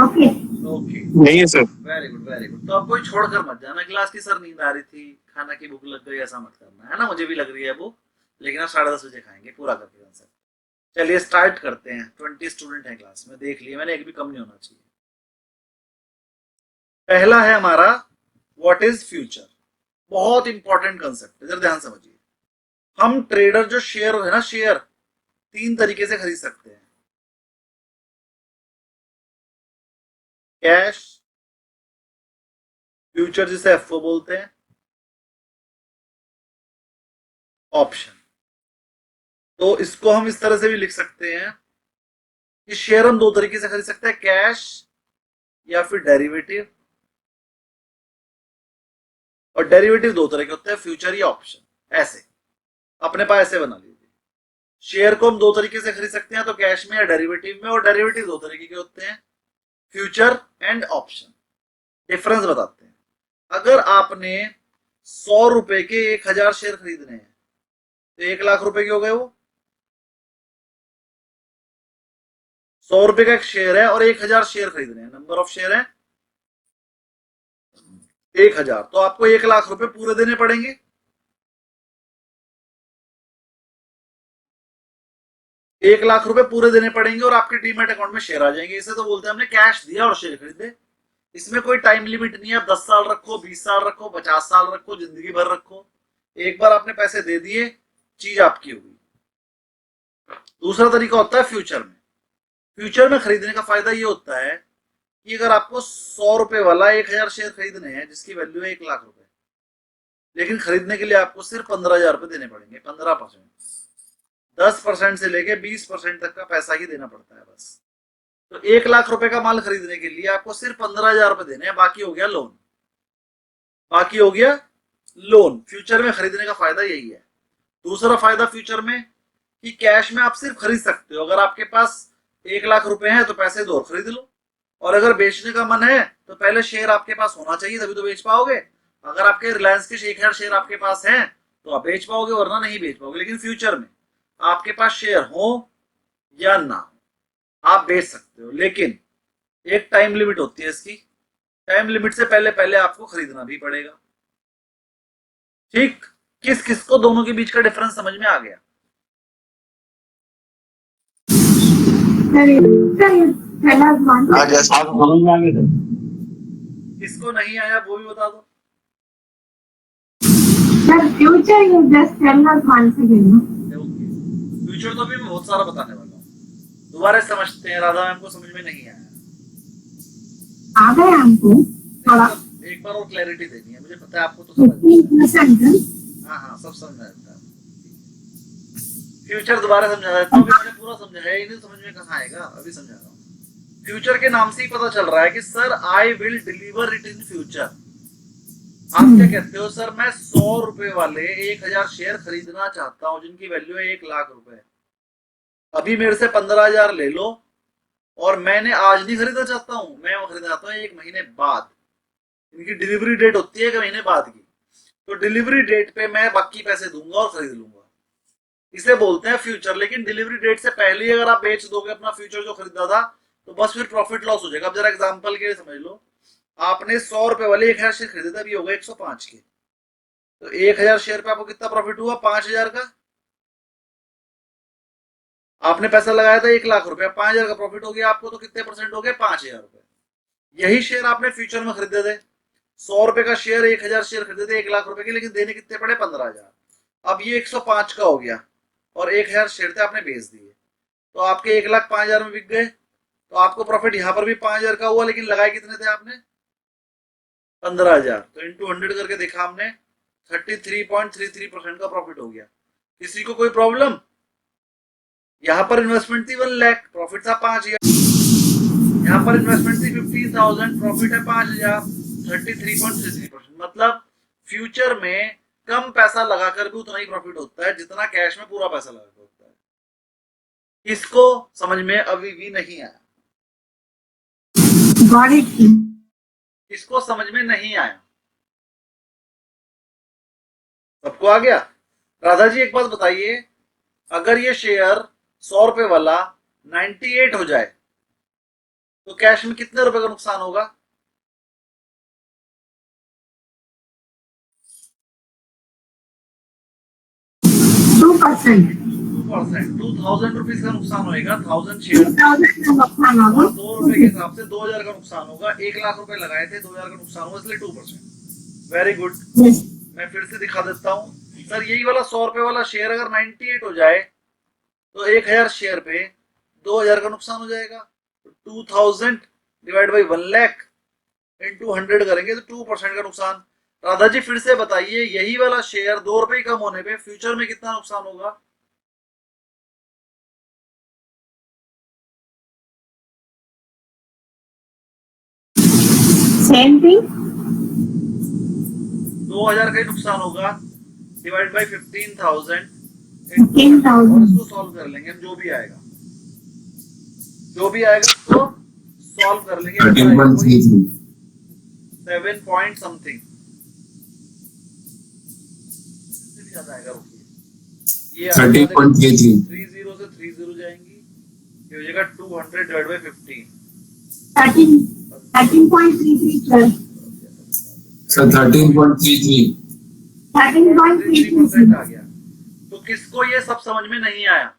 Okay. ओके नहीं है sir. Very good very good. तो अब कोई छोड़कर मत जाना क्लास की, सर नींद आ रही थी, खाना की भूख लग गई, ऐसा मत करना, है ना? मुझे भी लग रही है वो, लेकिन आप 10:30 बजे खाएंगे, पूरा करके आंसर। चलिए स्टार्ट करते हैं। 20 स्टूडेंट हैं क्लास में, देख लिए मैंने, एक भी कम नहीं होना चाहिए। पहला है हमारा व्हाट इज फ्यूचर। बहुत इंपॉर्टेंट कंसेप्ट, इधर ध्यान समझिए। हम ट्रेडर जो शेयर है ना, शेयर 3 तरीके से खरीद सकते हैं। कैश, फ्यूचर जिसे एफओ बोलते हैं, ऑप्शन। तो इसको हम इस तरह से भी लिख सकते हैं कि शेयर हम 2 तरीके से खरीद सकते हैं, कैश या फिर डेरिवेटिव। और डेरिवेटिव 2 तरह के होते हैं, फ्यूचर या ऑप्शन। ऐसे अपने पास ऐसे बना लीजिए। शेयर को हम 2 तरीके से खरीद सकते हैं, तो कैश में या डेरिवेटिव में, और डेरिवेटिव 2 तरीके के होते हैं, फ्यूचर एंड ऑप्शन। डिफरेंस बताते हैं। अगर आपने 100 रुपए के 1000 शेयर खरीदने हैं, तो 1 लाख रुपए के हो गए वो। 100 रुपए का एक शेयर है और 1000 शेयर खरीदने हैं, नंबर ऑफ शेयर है 1000, तो आपको 1 लाख रुपए पूरे देने पड़ेंगे। एक लाख रुपए पूरे देने पड़ेंगे और आपके डीमैट अकाउंट में शेयर आ जाएंगे। इसे तो बोलते हैं हमने कैश दिया और शेयर खरीदे। इसमें कोई टाइम लिमिट नहीं है, आप 10 साल रखो, 20 साल रखो, 50 साल रखो, जिंदगी भर रखो, एक बार आपने पैसे दे दिए, चीज आपकी हो गई। दूसरा तरीका होता है फ्यूचर में। फ्यूचर में खरीदने का फायदा ये होता है कि अगर आपको 100 रुपए वाला 1000 शेयर खरीदने हैं जिसकी वैल्यू है 1 लाख रुपए, लेकिन खरीदने के लिए आपको सिर्फ 15,000 रुपए देने पड़ेंगे। 15%, 10% से लेके 20% तक का पैसा ही देना पड़ता है बस। तो 1 लाख रुपए का माल खरीदने के लिए आपको सिर्फ 15,000 रुपए देने हैं, बाकी हो गया लोन। बाकी हो गया लोन। फ्यूचर में खरीदने का फायदा यही है। दूसरा फायदा फ्यूचर में कि कैश में आप सिर्फ खरीद सकते हो। अगर आपके पास 1 लाख रुपए हैं तो पैसे दो और खरीद लो, और अगर बेचने का मन है तो पहले शेयर आपके पास होना चाहिए, तभी तो बेच पाओगे। अगर आपके रिलायंस के 1000 शेयर आपके पास हैं तो आप बेच पाओगे, वरना नहीं बेच पाओगे। लेकिन फ्यूचर में आपके पास शेयर हो या ना हो, आप बेच सकते हो, लेकिन एक टाइम लिमिट होती है इसकी। टाइम लिमिट से पहले पहले आपको खरीदना भी पड़ेगा। ठीक, किस किस को दोनों के बीच का डिफरेंस समझ में आ गया? Tell us one. आज ऐसा आप समझ में आ गए सर? किसको नहीं आया वो भी बता दो। Sir, future you just tell us once again. No? Future तो भी मैं बहुत सारा बताने वाला हूँ। दोबारा समझते हैं, राधा मैम को समझ में नहीं आया। आ गए हमको थोड़ा एक बार और क्लैरिटी देनी है, मुझे पता है आपको तो समझ में आया। 15%. हाँ हाँ, सब समझ आता है। फ्यूचर दोबारा समझा देता हूँ, मैंने पूरा समझा है, इन्हें समझ में कहाँ आएगा, अभी समझा रहा हूँ। फ्यूचर के नाम से ही पता चल रहा है कि sir I will deliver it in future. आप क्या कहते हो? सर मैं 100 रुपए वाले 1000 शेयर खरीदना चाहता हूँ जिनकी वैल्यू है 1 लाख रुपए। अभी मेरे से 15,000 ले लो, और मैंने आज नहीं खरीदना चाहता हूँ, मैं वो खरीदना चाहता हूँ 1 महीने बाद। इनकी डिलीवरी डेट होती है 1 महीने बाद की, तो डिलीवरी डेट पे मैं बाकी पैसे दूंगा और खरीद लूंगा। इसे बोलते हैं फ्यूचर। लेकिन डिलीवरी डेट से पहले ही अगर आप बेच दोगे अपना फ्यूचर जो खरीदा था, तो बस फिर प्रॉफिट लॉस हो जाएगा। अब जरा एग्जांपल के लिए समझ लो, आपने 100 रुपए वाले 1000 शेयर खरीदे थे, अभी हो गए 105 के, तो 1000 शेयर पे आपको कितना प्रॉफिट हुआ? 5,000 का। आपने पैसा लगाया था 1 लाख रुपए, 5,000 का प्रॉफिट हो गया आपको, तो कितने परसेंट हो गए? 5,000 रुपए। यही शेयर आपने फ्यूचर में खरीदे थे, 100 रुपए का शेयर 1000 शेयर खरीदे थे 1 लाख रुपए के, लेकिन देने कितने पड़े? 15,000। अब ये 105 का हो गया और 1000 शेयर थे आपने बेच दिए, तो आपके 1,05,000 में बिक गए। तो आपको प्रॉफिट यहाँ पर भी 5,000 का हुआ, लेकिन लगाए कितने थे आपने? 15,000। तो इंटू 100 करके देखा हमने, 33.33% का प्रॉफिट हो गया। किसी को कोई प्रॉब्लम? यहाँ पर इन्वेस्टमेंट थी 1 लाख, प्रॉफिट था 5,000। यहाँ पर इन्वेस्टमेंट थी 50,000, प्रॉफिट है 5,000, 33.33%। मतलब फ्यूचर में कम पैसा लगाकर भी उतना ही प्रॉफिट होता है जितना कैश में पूरा पैसा लगाकर होता है। इसको समझ में अभी भी नहीं आया, Got it. इसको समझ में नहीं आया। सबको आ गया? राधा जी एक बात बताइए, अगर ये शेयर 100 रुपए वाला 98 हो जाए तो कैश में कितने रुपए का नुकसान होगा? 2%. 2%, 2000 रुपीज का नुकसान होगा, 1000 शेयर 2,000 का नुकसान होगा. और 2 रुपए के हिसाब से 2000 का नुकसान होगा। 1 लाख रुपए लगाए थे, 2000 का नुकसान हुआ, इसलिए 2%। Very good. Yes. मैं फिर से दिखा देता हूँ सर, यही वाला 100 रुपए वाला शेयर अगर 98 हो जाए तो 1000 शेयर पे 2000 का नुकसान हो जाएगा। 2000 डिवाइड बाई 1 लाख इंटू 100 करेंगे तो 2% का नुकसान। राधा जी फिर से बताइए, यही वाला शेयर 2 रुपए कम होने पे फ्यूचर में कितना नुकसान होगा? Same thing. 2000 का ही नुकसान होगा, डिवाइड बाई 15,000 15,000. और इसको सॉल्व कर लेंगे हम, जो भी आएगा उसको सॉल्व कर लेंगे। 13.33. 7 पॉइंट समथिंग ज्यादा आएगा। रुकिए, ये 13.33. 30 से 30 जाएंगी, ये हो जाएगा 200 डिवाइड बाई 15। 13.33 sir. सर 13.33. 13.33. आ गया। तो किसको ये सब समझ में नहीं आया?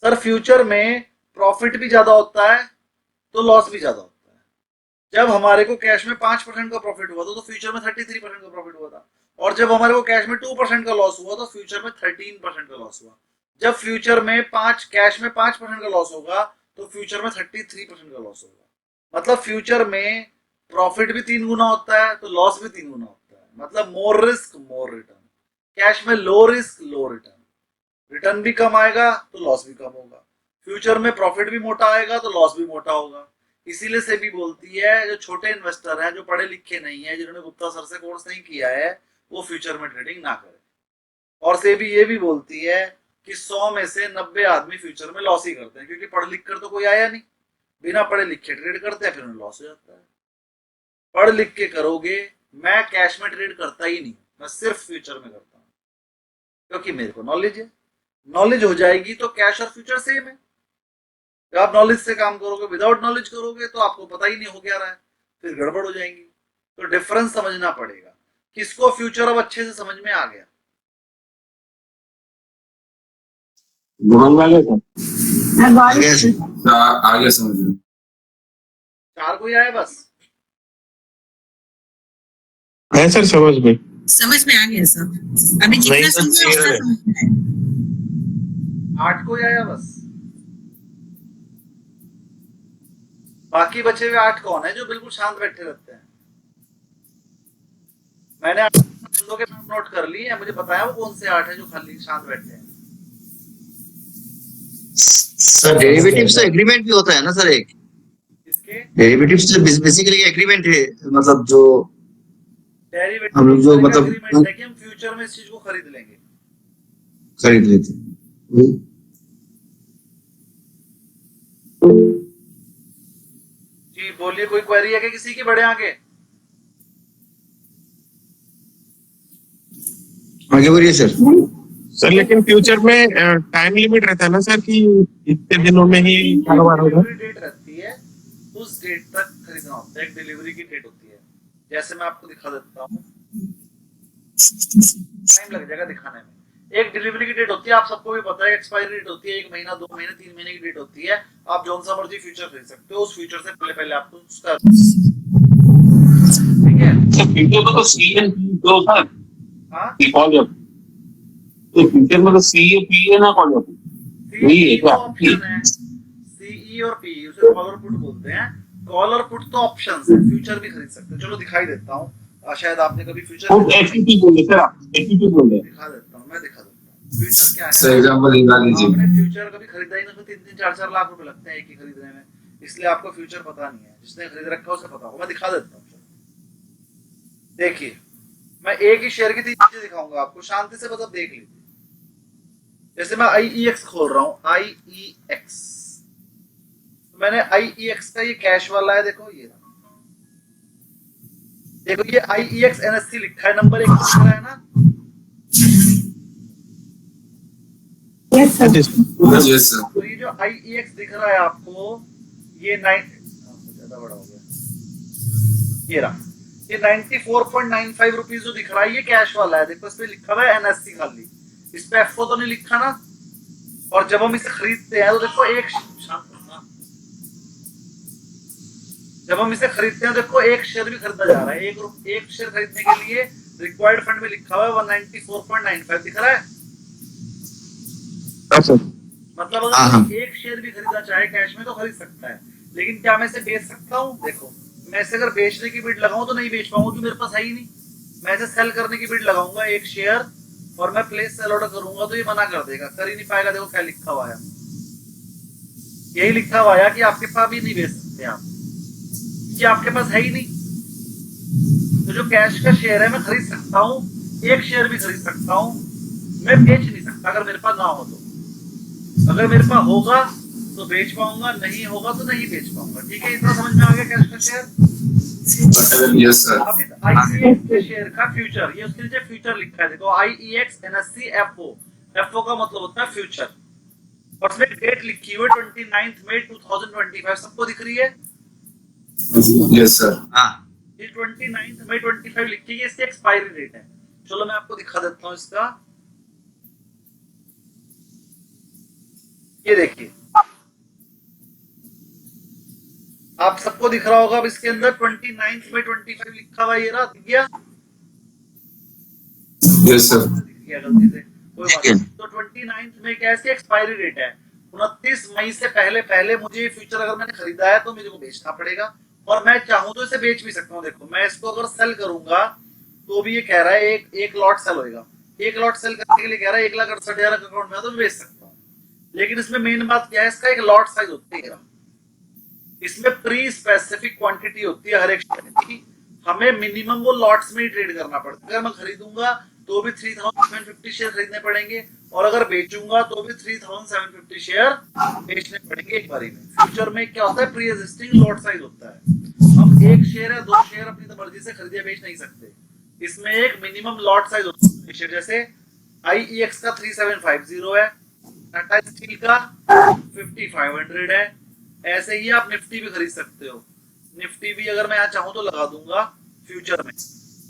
सर फ्यूचर में प्रॉफिट भी ज्यादा होता है तो लॉस भी ज्यादा होता है। जब हमारे को कैश में 5% का प्रॉफिट हुआ था तो फ्यूचर में 33% का प्रॉफिट हुआ था, और जब हमारे को कैश में 2% का लॉस हुआ तो फ्यूचर में 13% का लॉस हुआ। जब फ्यूचर में कैश में 5% का लॉस होगा तो फ्यूचर में 33% का लॉस होगा। मतलब फ्यूचर में प्रॉफिट भी 3 गुना होता है तो लॉस भी 3 गुना होता है। मतलब more risk more return. Cash में लो रिस्क लो रिटर्न, रिटर्न भी कम आएगा तो लॉस भी कम होगा। फ्यूचर में प्रॉफिट भी मोटा आएगा तो लॉस भी मोटा होगा। इसीलिए सेबी बोलती है जो छोटे इन्वेस्टर हैं, जो पढ़े लिखे नहीं है, जिन्होंने गुप्ता सर से कोर्स नहीं किया है, वो फ्यूचर में ट्रेडिंग ना करे। और सेबी ये भी बोलती है कि 100 में से 90 आदमी फ्यूचर में लॉस ही करते हैं, क्योंकि पढ़ लिख कर तो कोई आया नहीं, बिना पढ़े लिखे ट्रेड करते हैं, फिर उन्हें लॉस हो जाता है। पढ़ लिख के करोगे, मैं कैश में ट्रेड करता ही नहीं, मैं सिर्फ फ्यूचर में करता हूँ, क्योंकि मेरे को नॉलेज है। नॉलेज हो जाएगी तो कैश और फ्यूचर सेम है। जब आप नॉलेज से काम करोगे, विदाउट नॉलेज करोगे तो आपको पता ही नहीं हो क्या रहा है, फिर गड़बड़ हो जाएंगी। तो डिफरेंस समझना पड़ेगा। किसको फ्यूचर अब अच्छे से समझ में आ गया? I got it. Yes. sir. आगे समझ लो. 4 कोई आया बस? है सर, समझ में। समझ में आ गया सर। अभी जितना नहीं, सर, समझे clear उतना है। समझ में आया। 8 कोई आया बस? बाकी बचे हुए 8 कौन है जो बिल्कुल शांत बैठे रहते हैं? मैंने 8 बंदों के नाम नोट कर लिए हैं, मुझे बताया वो कौन से 8 है जो खाली शांत बैठे हैं। सर डेरिवेटिव्स तो एग्रीमेंट भी होता है ना सर? एक इसके डेरिवेटिव्स तो बेसिकली एग्रीमेंट है, मतलब जो डेरिवेटिव हम लोग जो मतलब एग्रीमेंट है कि हम फ्यूचर में इस चीज को खरीद लेंगे। खरीद लेते हैं। जी बोलिए, कोई क्वेरी है कि किसी की? बड़े आगे आगे बोलिए सर। सर लेकिन फ्यूचर में टाइम लिमिट रहता है ना सर, कि इतने दिनों में ही कारोबार होगा। डिलीवरी डेट रहती है, उस डेट तक खरीदना होता है। एक डिलीवरी की डेट होती है, जैसे मैं आपको दिखा देता हूँ, टाइम लग जाएगा दिखाने में। एक डिलीवरी की डेट होती है, आप सबको भी पता है। एक्सपायरी डेट होती है 1 महीना, 2 महीने, 3 महीने की डेट होती है। आप जौन सा मर्जी फ्यूचर खरीद सकते हो, उस फ्यूचर से पहले पहले आपको उसका, ठीक है? सर फ्यूचर में तो सी एंड पी दो सर, हाँ, कॉल जाओ। तो फ्यूचर में तो सी ए पी है ना, कॉल जाओ। वही है क्या? ऑप्शन है सीई और पी, उसे कॉल और पुट बोलते हैं। कॉल और पुट तो ऑप्शंस है, फ्यूचर भी खरीद सकते हो। चलो दिखाई देता हूँ, शायद आपने कभी फ्यूचर वो एफईपी बोल रहे सर, आप एफईपी बोल रहे। दिखा देता हूँ, मैं दिखा देता हूँ। फ्यूचर क्या सर है? एग्जांपल निकाल लीजिए। आपने फ्यूचर कभी खरीदा ही नहीं, तो 3-3, 4-4 लाख रुपए लगते हैं एक ही खरीदने में, इसलिए आपको फ्यूचर पता नहीं है। जिसने खरीद रखा है उसे पता होगा। मैं दिखा देता हूँ। देखिए मैं एक ही शेयर की 3 चीजें दिखाऊंगा आपको, शांति से मतलब देख लीजिए। जैसे मैं IEX खोल रहा हूं, IEX, मैंने IEX का ये कैश वाला है, देखो ये देखो ये IEX NSE लिखा है, नंबर 1 लिख रहा है ना। Yes, sir. Yes, sir. तो ये जो IEX दिख रहा है आपको, ये ज्यादा बड़ा हो गया, ये रहा, ये 94.95 रुपीज जो दिख रहा है ये कैश वाला है। देखो इस पे लिखा हुआ है NSE खाली, इस पे FO तो नहीं लिखा ना। और जब हम इसे खरीदते हैं तो देखो जब हम इसे खरीदते हैं देखो एक शेयर भी खरीदा जा रहा है। एक शेयर खरीदने के लिए रिक्वायर्ड फंड में लिखा हुआ है 194.95 दिख रहा है। हाँ सर। मतलब हाँ, अगर हाँ। कोई एक शेयर भी खरीदना चाहे कैश में तो खरीद सकता है, लेकिन क्या मैं इसे बेच सकता हूँ? देखो मैं इसे अगर बेचने की बिड लगाऊं तो नहीं बेच पाऊंगा क्योंकि मेरे पास है ही नहीं। मैं इसे सेल करने की बिड लगाऊंगा एक शेयर, और मैं प्लेस सेल ऑर्डर करूंगा तो ये मना कर देगा, कर ही नहीं पाएगा। देखो क्या लिखा हुआ है, यही लिखा हुआ है कि आपके पास भी नहीं बेच सकते आप, कि आपके पास है ही नहीं। तो जो कैश का शेयर है मैं खरीद सकता हूँ, एक शेयर भी खरीद सकता हूँ, मैं बेच नहीं सकता अगर मेरे पास ना हो तो। अगर मेरे पास होगा तो बेच पाऊंगा, नहीं होगा तो नहीं बेच पाऊंगा। ठीक है, इतना समझ में आ गया कैश का शेयर। Yes, sir. अब इस IEX के शेयर का फ्यूचर, ये उसके नीचे फ्यूचर लिखा है, देखो IEX NSE FO का मतलब होता है फ्यूचर, और उसमें डेट लिखी हुई 29 मई 2025, सबको दिख रही है? Yes, sir. हाँ ये 29 मई 25 लिखी है, इसकी एक्सपायरी डेट है। चलो मैं आपको दिखा देता हूँ इसका, ये देखिए आप सबको दिख रहा होगा। अब इसके अंदर 29 मई 25 लिखा हुआ, ये रहा, दिख गया? Yes, sir. दिख गया गलती से, कोई बात ठीक है। नहीं। तो 29 मई क्या इसकी एक्सपायरी डेट है, 29 मई से पहले मुझे ये फ्यूचर अगर मैंने खरीदा है तो मुझे को बेचना पड़ेगा, और मैं चाहूं तो इसे बेच भी सकता हूँ। देखो मैं इसको अगर सेल करूंगा तो भी ये कह रहा है एक लॉट सेल होगा, एक लॉट सेल करने के लिए कह रहा है 1,68,000 अकाउंट में, तो मैं बेच सकता हूँ। लेकिन इसमें मेन बात क्या है, इसका एक लॉट साइज होती है, इसमें प्री स्पेसिफिक क्वांटिटी होती है हर एक शेयर की। हमें मिनिमम वो लॉट्स में ही ट्रेड करना पड़ता है। अगर मैं खरीदूंगा तो भी 3,750 शेयर खरीदने पड़ेंगे, और अगर बेचूंगा तो भी 3,750 शेयर बेचने पड़ेंगे एक बारी में। फ्यूचर में क्या होता है, प्री एग्जिस्टिंग लॉट साइज होता है। हम एक शेयर या 2 शेयर अपनी मर्जी से खरीदे बेच नहीं सकते, इसमें एक मिनिमम लॉट साइज होता है शेयर। जैसे IEX का 3750 है, टाटा स्टील का 5500 है। ऐसे ही आप निफ्टी भी खरीद सकते हो। निफ्टी भी अगर मैं यहाँ चाहूँ तो लगा दूंगा फ्यूचर में,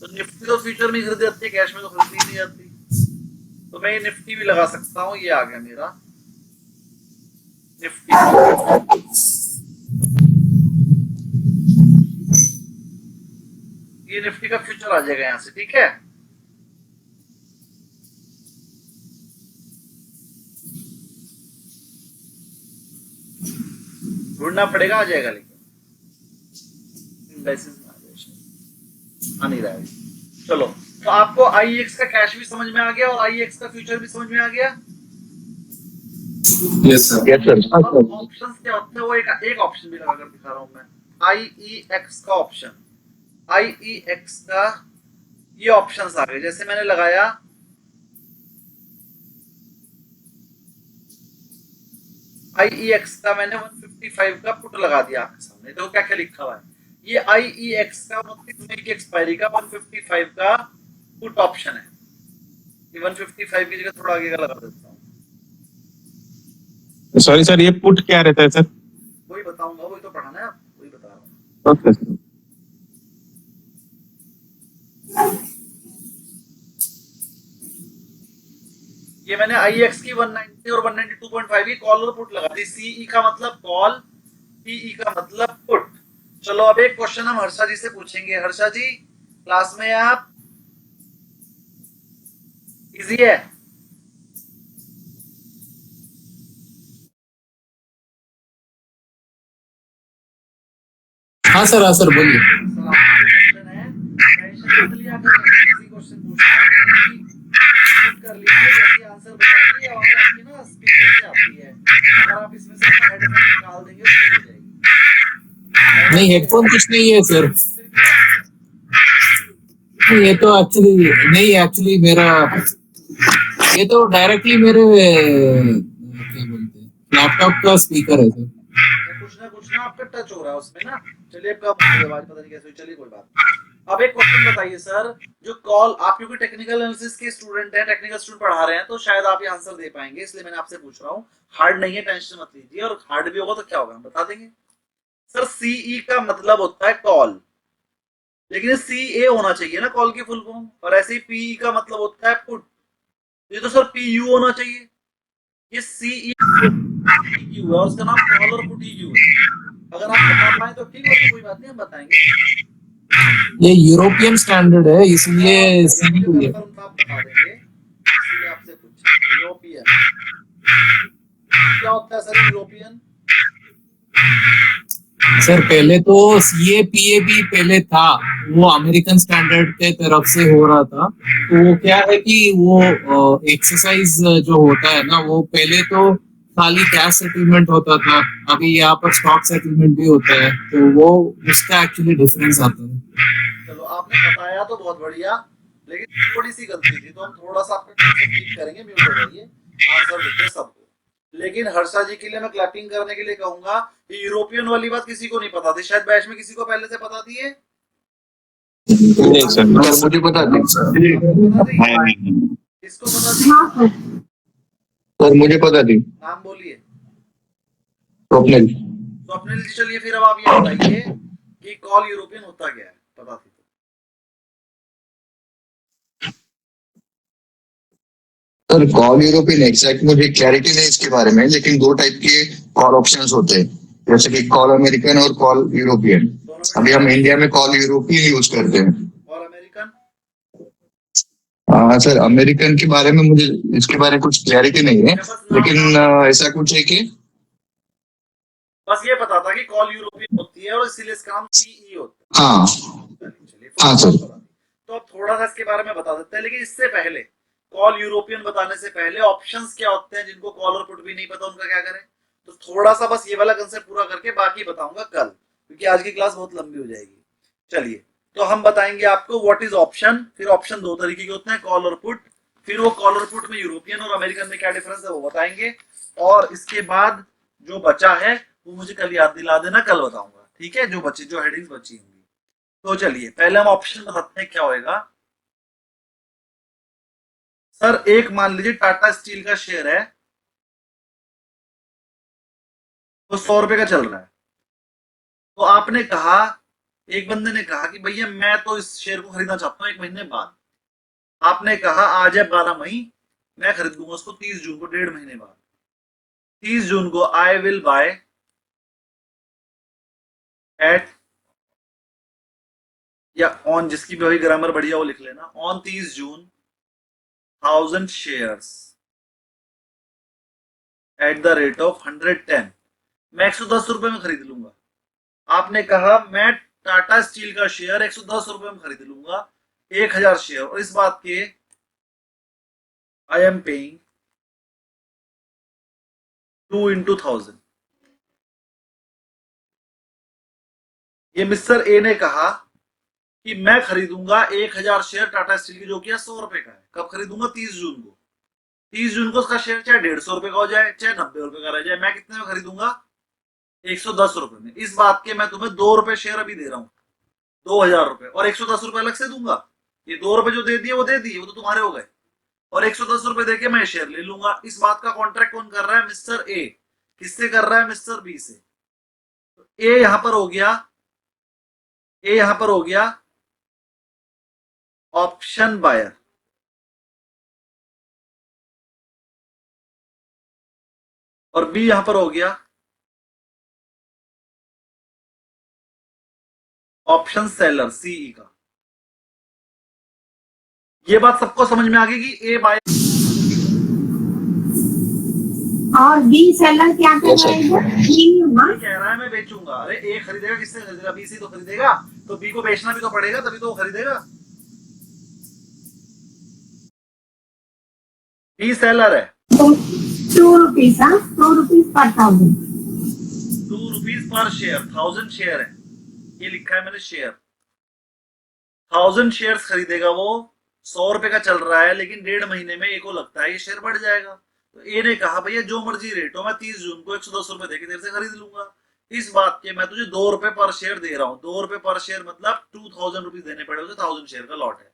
तो निफ्टी तो फ्यूचर में खरीदी जाती है, कैश में तो खरीदी नहीं जाती। तो मैं ये निफ्टी भी लगा सकता हूँ। ये आ गया मेरा निफ्टी, ये निफ्टी का फ्यूचर आ जाएगा यहाँ से। ठीक है, ढूंढना पड़ेगा, आ जाएगा, लेकिन इंडाइसेस में आ नहीं रहा है। चलो, तो आपको IEX का कैश भी समझ में आ गया और IEX का फ्यूचर भी समझ में आ गया। Yes, sir. Yes, sir. अब ऑप्शंस क्या होते हैं वो एक ऑप्शन भी लगा कर दिखा रहा हूं मैं। IEX का ऑप्शन, IEX का ये ऑप्शंस आ गए। जैसे मैंने लगाया IEX का, मैंने 155 का पुट लगा दिया आपके सामने। देखो क्या क्या लिखा हुआ है, ये IEX का 29 मई की एक्सपायरी का 155 का पुट ऑप्शन है। ये 155 की जगह थोड़ा आगे का लगा देता हूँ। सॉरी सर, ये पुट क्या रहता है सर? वही बताऊंगा, वही तो पढ़ाना है, वही बता रहा हूँ। Okay sir. ये मैंने IEX की 190 और 192.5 की कॉल और पुट लगा दी। CE का मतलब कॉल, PE का मतलब पुट। चलो अब एक क्वेश्चन हम हर्षा जी से पूछेंगे। हर्षा जी क्लास में आप? इजी है? हाँ सर बोलिए। क्वेश्चन है, टेंशन मत लिया करें, इजी क्वेश्चन पूछना है, नोट कर लीजिए, जैसे आंसर बताएंगे और आपकी ना स्पीकर से आती है, अगर आप इसमें से अपना हेडफोन निकाल देंगे तो सही हो जाएगी। नहीं, हेडफोन कुछ नहीं है सर। ये तो एक्चुअली नहीं, एक्चुअली मेरा ये तो डायरेक्टली मेरे क्या बोलते हैं लैपटॉप का स्पीकर है सर। कुछ ना आपका टच हो रहा है उसमें ना। चलिए अब कम हो गई आवाज, पता नहीं कैसे हुई, चलिए कोई बात नहीं। अब एक क्वेश्चन बताइए सर, जो कॉल आप क्योंकि टेक्निकल एनालिसिस के स्टूडेंट हैं, टेक्निकल स्टूडेंट पढ़ा रहे हैं, तो शायद आप ये आंसर दे पाएंगे, इसलिए मैंने आपसे पूछ रहा हूँ। हार्ड नहीं है, टेंशन मत लीजिए, और हार्ड भी होगा तो क्या होगा हम बता देंगे। सर सीई का मतलब होता है कॉल, लेकिन सीए होना चाहिए ना कॉल की फुल फॉर्म, और ऐसे ही पीई का मतलब होता है पुट, ये तो सर पीयू होना चाहिए। ये सीई है और उसका नाम कॉल और पुट ही है। अगर आप बता पाए तो ठीक है, कोई बात नहीं, हम बताएंगे। ये यूरोपियन स्टैंडर्ड है, इसलिए सीई मुझे है। कंफर्म आप बता देंगे, इसलिए आपसे पूछा। यूरोपियन क्या होता है सर यूरोपियन? सर पहले तो सीए पीएबी पहले था, वो अमेरिकन स्टैंडर्ड के तरफ से हो रहा था। तो वो क्या है कि वो एक्सरसाइज जो होता है ना, वो पहले तो खाली कैश सेटलमेंट होता था, अभी यहाँ पर स्टॉक सेटलमेंट भी होता है, तो वो उसका एक्चुअली डिफरेंस आता है। चलो आपने बताया तो बहुत बढ़िया, लेकिन थोड़ी सी गलती थी, तो हम थोड़ा सा आपका कंसेप्ट ठीक करेंगे। म्यूट हो जाइए, आंसर देते सबको। लेकिन हर्षा जी के लिए मैं क्लैपिंग करने के लिए कहूंगा कि यूरोपियन वाली बात किसी को नहीं पता थी, शायद बैच में किसी को पहले से पता थी ये? नहीं सर, मुझे पता नहीं किसको पता थी? हाँ सर। सर, मुझे पता नहीं। नाम बोलिए। स्वप्निल। स्वप्निल जी, चलिए फिर अब आप ये बताइए कि कॉल यूरोपियन होता क्या है, पता थी तो। सर कॉल यूरोपियन एग्जैक्ट मुझे क्लैरिटी नहीं इसके बारे में, लेकिन दो टाइप के कॉल ऑप्शंस होते हैं, जैसे कि कॉल अमेरिकन और कॉल यूरोपियन। अभी हम इंडिया में कॉल यूरोपियन यूज करते हैं। और अमेरिकन? सर अमेरिकन के बारे में मुझे इसके बारे में कुछ क्लैरिटी नहीं है, लेकिन ऐसा कुछ है कि बस ये पता था कि कॉल यूरोपियन होती है और इसीलिए इसका नाम सीई होता है। हाँ चलिए हाँ सर। तो अब थोड़ा सा इसके बारे में बता देते हैं, लेकिन इससे पहले कॉल यूरोपियन बताने से पहले ऑप्शंस क्या होते हैं, जिनको कॉल और पुट भी नहीं पता उनका क्या करें। तो थोड़ा सा बस ये वाला कंसेप्ट पूरा करके बाकी बताऊंगा कल, क्योंकि आज की क्लास बहुत लंबी हो जाएगी। चलिए, तो हम बताएंगे आपको व्हाट इज ऑप्शन, फिर ऑप्शन दो तरीके के होते हैं, कॉल और पुट, फिर वो कॉल और पुट में यूरोपियन और अमेरिकन में क्या डिफरेंस है वो बताएंगे, और इसके बाद जो बचा है वो मुझे कल याद दिला देना, कल बताऊंगा, ठीक है, जो बची जो हेडिंग्स बची होंगी। तो चलिए पहले हम ऑप्शन बताते हैं क्या होएगा। सर एक मान लीजिए टाटा स्टील का शेयर है, तो 100 रुपए का चल रहा है। तो आपने कहा, एक बंदे ने कहा कि भैया मैं तो इस शेयर को खरीदना चाहता हूं 1 महीने बाद। आपने कहा आज है 12 मई, मैं खरीद लूंगा उसको 30 जून को, 1.5 महीने बाद। 30 जून को आई विल बाय एट, या ऑन, जिसकी भी ग्रामर बढ़िया वो लिख लेना, on 30 June 1000 shares at the rate of 110। मैं 110 रुपए में खरीद लूंगा। आपने कहा मैं टाटा स्टील का शेयर 110 रुपए में खरीद लूंगा, 1000 शेयर, और इस बात के आई एम पेइंग 2 into 1000। ये मिस्टर ए ने कहा कि मैं खरीदूंगा 1000 शेयर टाटा स्टील की, जो कि 100 रुपए का है। कब खरीदूंगा? 30 जून को। 30 जून को उसका शेयर चाहे 150 रुपए का हो जाए, चाहे 90 रुपए का रह जाए, मैं कितने में खरीदूंगा? 110 रुपए में। इस बात के मैं तुम्हें 2 रुपए शेयर अभी दे रहा हूँ, 2000 रुपए, और 110 रुपए अलग से दूंगा। ये 2 रुपए जो दे दिए वो दे दिए, वो तो तुम्हारे हो गए, और 110 रुपए देके मैं शेयर ले लूंगा। इस बात का कॉन्ट्रैक्ट कौन कर रहा है? Mister A. किससे कर रहा है? मिस्टर बी से। तो ए यहां पर हो गया, ए यहां पर हो गया ऑप्शन बायर, और बी यहां पर हो गया ऑप्शन सेलर, सीई का। ये बात सबको समझ में आ गई कि ए बायर और बी सेलर क्या कर रहा है इधर? कह रहा है मैं बेचूंगा। अरे ए खरीदेगा, किससे खरीदेगा? बी से तो खरीदेगा, तो बी को बेचना भी तो पड़ेगा, तभी तो वो खरीदेगा। बी सेलर है। 2 rupees, हाँ, 2 rupees per 1000। 2 rupees per share, 1000 share है, ये लिखा है मैंने शेयर। 1000 शेयर्स खरीदेगा वो, 100 रुपए का चल रहा है, लेकिन 1.5 महीने में ए को लगता है ये शेयर बढ़ जाएगा। तो ए ने कहा भैया जो मर्जी रेट हो, मैं 30 जून को 110 रुपए देके तेरे से खरीद लूंगा। इस बात के मैं तुझे 2 रुपए पर शेयर दे रहा हूँ। 2 रुपए पर शेयर मतलब 2000 रुपीज देने पड़े, 1000 शेयर का लॉट है।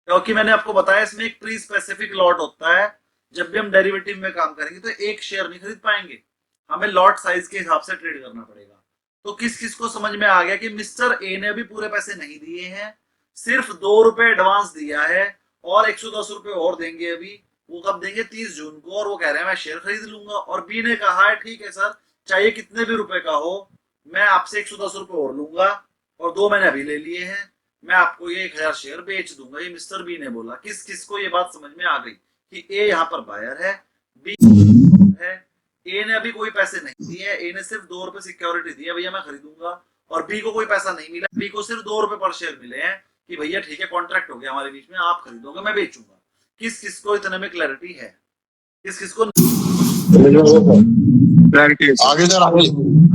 क्योंकि मैंने आपको बताया इसमें एक प्री स्पेसिफिक लॉट होता है। जब भी हम डेरिवेटिव में काम करेंगे तो एक शेयर नहीं खरीद पाएंगे, हमें लॉट साइज के हिसाब से ट्रेड करना पड़ेगा। तो किस किस को समझ में आ गया कि मिस्टर ए ने अभी पूरे पैसे नहीं दिए हैं, सिर्फ 2 रुपए एडवांस दिया है और 110 रुपए और देंगे अभी। वो कब देंगे? 30 जून को। और वो कह रहे हैं मैं शेयर खरीद लूंगा। और बी ने कहा है ठीक है सर, चाहे कितने भी रुपए का हो, मैं आपसे 110 रुपए और लूंगा और 2 मैंने अभी ले लिए हैं, मैं आपको ये 1000 शेयर बेच दूंगा। ये मिस्टर बी ने बोला। किस किस को ये बात समझ में आ गई कि ए यहाँ पर बायर है, बी है। ए ने अभी कोई पैसे नहीं दिए, ए ने सिर्फ 2 रुपए सिक्योरिटी दी है, भैया मैं खरीदूंगा। और बी को कोई पैसा नहीं मिला, बी को सिर्फ 2 रुपए पर शेयर मिले हैं कि भैया ठीक है कॉन्ट्रैक्ट हो गया हमारे बीच में, आप खरीदोगे मैं बेचूंगा। किस किस को इतने में क्लैरिटी है? किस किस को? क्लैरिटी आगे सर, आगे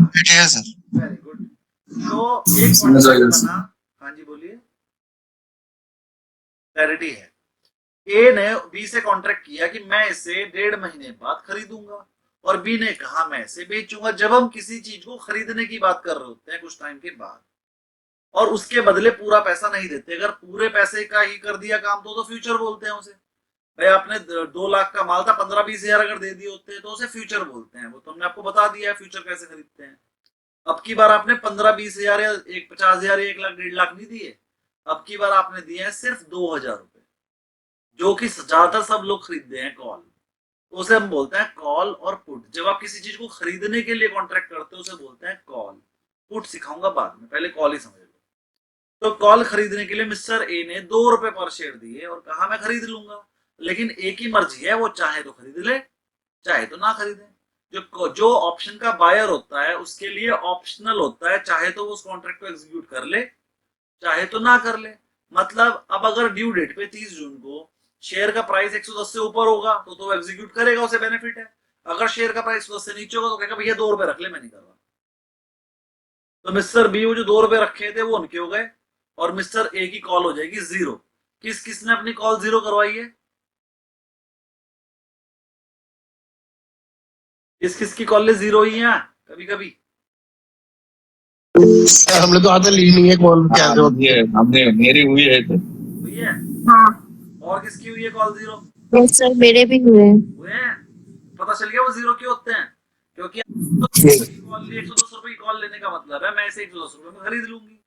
ठीक है सर। Very good. तो एक कॉन्ट्रैक्ट बना। हाँ जी बोलिए। क्लैरिटी है। ए ने बी से कॉन्ट्रैक्ट किया कि मैं इसे 1.5 महीने बाद खरीदूंगा और बी ने कहा मैं इसे बेचूंगा। जब हम किसी चीज को खरीदने की बात कर रहे होते हैं कुछ टाइम के बाद और उसके बदले पूरा पैसा नहीं देते, अगर पूरे पैसे का ही कर दिया काम तो फ्यूचर बोलते हैं उसे। भाई आपने 2 लाख का माल था, 15-20 हजार अगर दे दिए होते हैं तो उसे फ्यूचर बोलते हैं। वो तो हमने आपको बता दिया है फ्यूचर कैसे खरीदते हैं। अब की बार आपने 15-20 हजार या 50 हजार या 1 लाख 1.5 लाख नहीं दिए, अब की बार आपने दिए हैं सिर्फ 2000 रुपए, जो कि ज्यादातर सब लोग खरीदते हैं कॉल। तो उसे हम बोलते हैं कॉल और पुट। जब आप किसी चीज को खरीदने के लिए कॉन्ट्रैक्ट करते हो उसे बोलते हैं कॉल। पुट सिखाऊंगा बाद में, पहले कॉल ही समझ लो। तो कॉल खरीदने के लिए मिस्टर ए ने 2 रुपए पर शेयर दिए और कहा मैं खरीद लूंगा। लेकिन ए की मर्जी है, वो चाहे तो खरीद ले चाहे तो ना खरीदे। जो ऑप्शन का बायर होता है उसके लिए ऑप्शनल होता है, चाहे तो वो उस कॉन्ट्रैक्ट को एग्जीक्यूट कर ले चाहे तो ना कर ले। मतलब अब अगर ड्यू डेट पे 30 जून को शेयर का प्राइस 110 से ऊपर होगा तो एग्जीक्यूट करेगा, उसे बेनिफिट है। अगर शेयर का प्राइस 110 से नीचे होगा तो कहेगा भैया 2 रुपए रख ले, मैं नहीं कर रहा। तो मिस्टर बी वो जो 2 रुपए रखे थे वो उनके हो गए और मिस्टर ए की कॉल हो जाएगी 0। किस किसने अपनी कॉल 0 करवाई है? किस किस की कॉल 0 ही है? कभी कभी हमने तो आज ली नहीं है कॉल। क्या होती है? हमने मेरी हुई है तो हुई है। हाँ और किसकी हुई है कॉल 0? यस सर, मेरे भी हुए हुए हैं। पता चल गया वो 0 क्यों होते हैं? क्योंकि कॉल 110 रुपए की कॉल लेने का मतलब है मैं इसे 110 रुपए में खरीद लूंगी।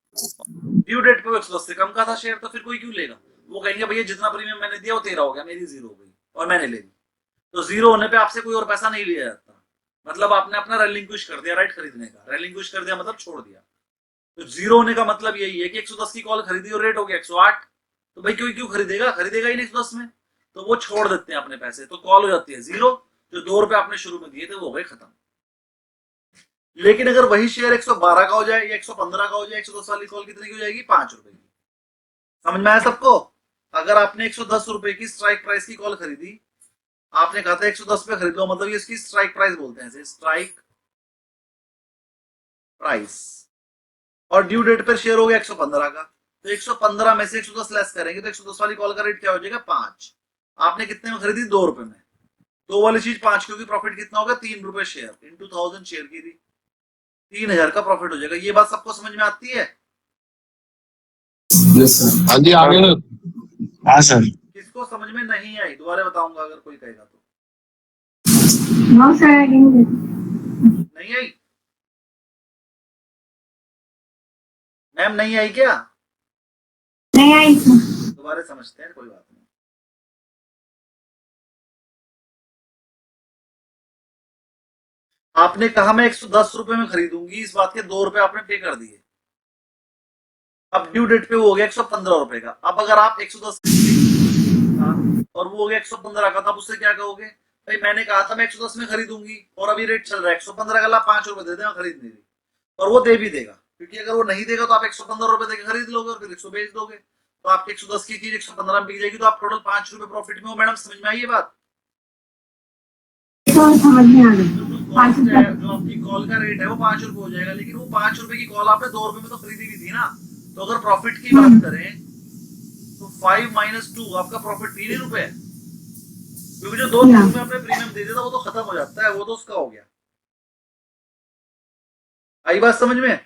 ड्यू डेट पे 110 से कम का था शेयर, तो फिर कोई क्यों लेगा? वो कहेंगे भैया जितना प्रीमियम मैंने दिया वो तेरा हो गया, मेरी 0 हो गई और मैंने ले ली। तो 0 होने पे आपसे कोई और पैसा नहीं लिया जाता, मतलब आपने अपना रेलिंक्विश कर दिया राइट खरीदने का। रेलिंक्विश कर दिया मतलब छोड़ दिया। तो 0 होने का मतलब यही है कि 110 की कॉल खरीदी और रेट हो गया 108, तो भाई कोई क्यों खरीदेगा? खरीदेगा ही नहीं 110 में, तो वो छोड़ देते हैं अपने पैसे। तो कॉल हो जाती है 0। जो 2 रुपए आपने शुरू में दिए थे वो हो गए खत्म। लेकिन अगर वही शेयर 112 का हो जाए या 115 का हो जाए, 110 वाली कॉल कितने की हो जाएगी? 5 रुपए की। समझ में आया सबको? अगर आपने 110 रुपए की स्ट्राइक प्राइस की कॉल खरीदी, आपने कहा था 110 पे खरीद लो, मतलब ये इसकी स्ट्राइक प्राइस बोलते हैं, स्ट्राइक प्राइस। और ड्यू डेट पर शेयर हो गया 115 का, तो 115 में से 110 लेस करेंगे तो 110 वाली कॉल का रेट क्या हो जाएगा? 5। आपने कितने में खरीदी? 2 रुपए में। 2 वाली चीज 5, क्योंकि प्रॉफिट कितना होगा? 3 रुपए शेयर इंटू 1000 शेयर की थी, 3000 का प्रॉफिट हो जाएगा। ये बात सबको समझ में आती है? हाँ जी आगे। हाँ सर। किसको समझ में नहीं आई दोबारा बताऊंगा अगर कोई कहेगा तो। नो सर, नहीं आई? मैम नहीं आई क्या? नहीं आई। दोबारा समझते हैं, कोई बात नहीं। आपने कहा मैं 110 रुपए में खरीदूंगी, इस बात के 2 रुपए आपने पे कर दिए। अब ड्यू डेट पे वो हो गया 115 रुपए का। अब अगर आप 110 और वो हो गया 115 का, तब उससे क्या कहोगे? भाई मैंने कहा था मैं 110 में खरीदूंगी और अभी रेट चल रहा है 115 का, ला 5 रुपए दे देना खरीदने की। और वो दे भी देगा, क्योंकि अगर वो नहीं देगा तो आप 115 रुपए देकर खरीद लोगे और फिर 100 बेच दोगे, तो आपकी 110 की चीज 115 में बिक जाएगी, तो आप टोटल 5 रुपए प्रॉफिट में हो। मैडम समझ में आई ये बात? तो समझ में आ गई। जो आपकी कॉल का रेट है वो 5 रुपए हो जाएगा, लेकिन वो 5 रुपए की कॉल आपने 2 रुपए में तो खरीदी भी थी ना, तो अगर प्रॉफिट की बात करें तो 5 - 2 आपका प्रॉफिट 3 ही रुपए है, क्योंकि जो 2 Yeah. रुपए आपने प्रीमियम दे दिया था वो तो खत्म हो जाता है, वो तो उसका हो गया। आई बात समझ में?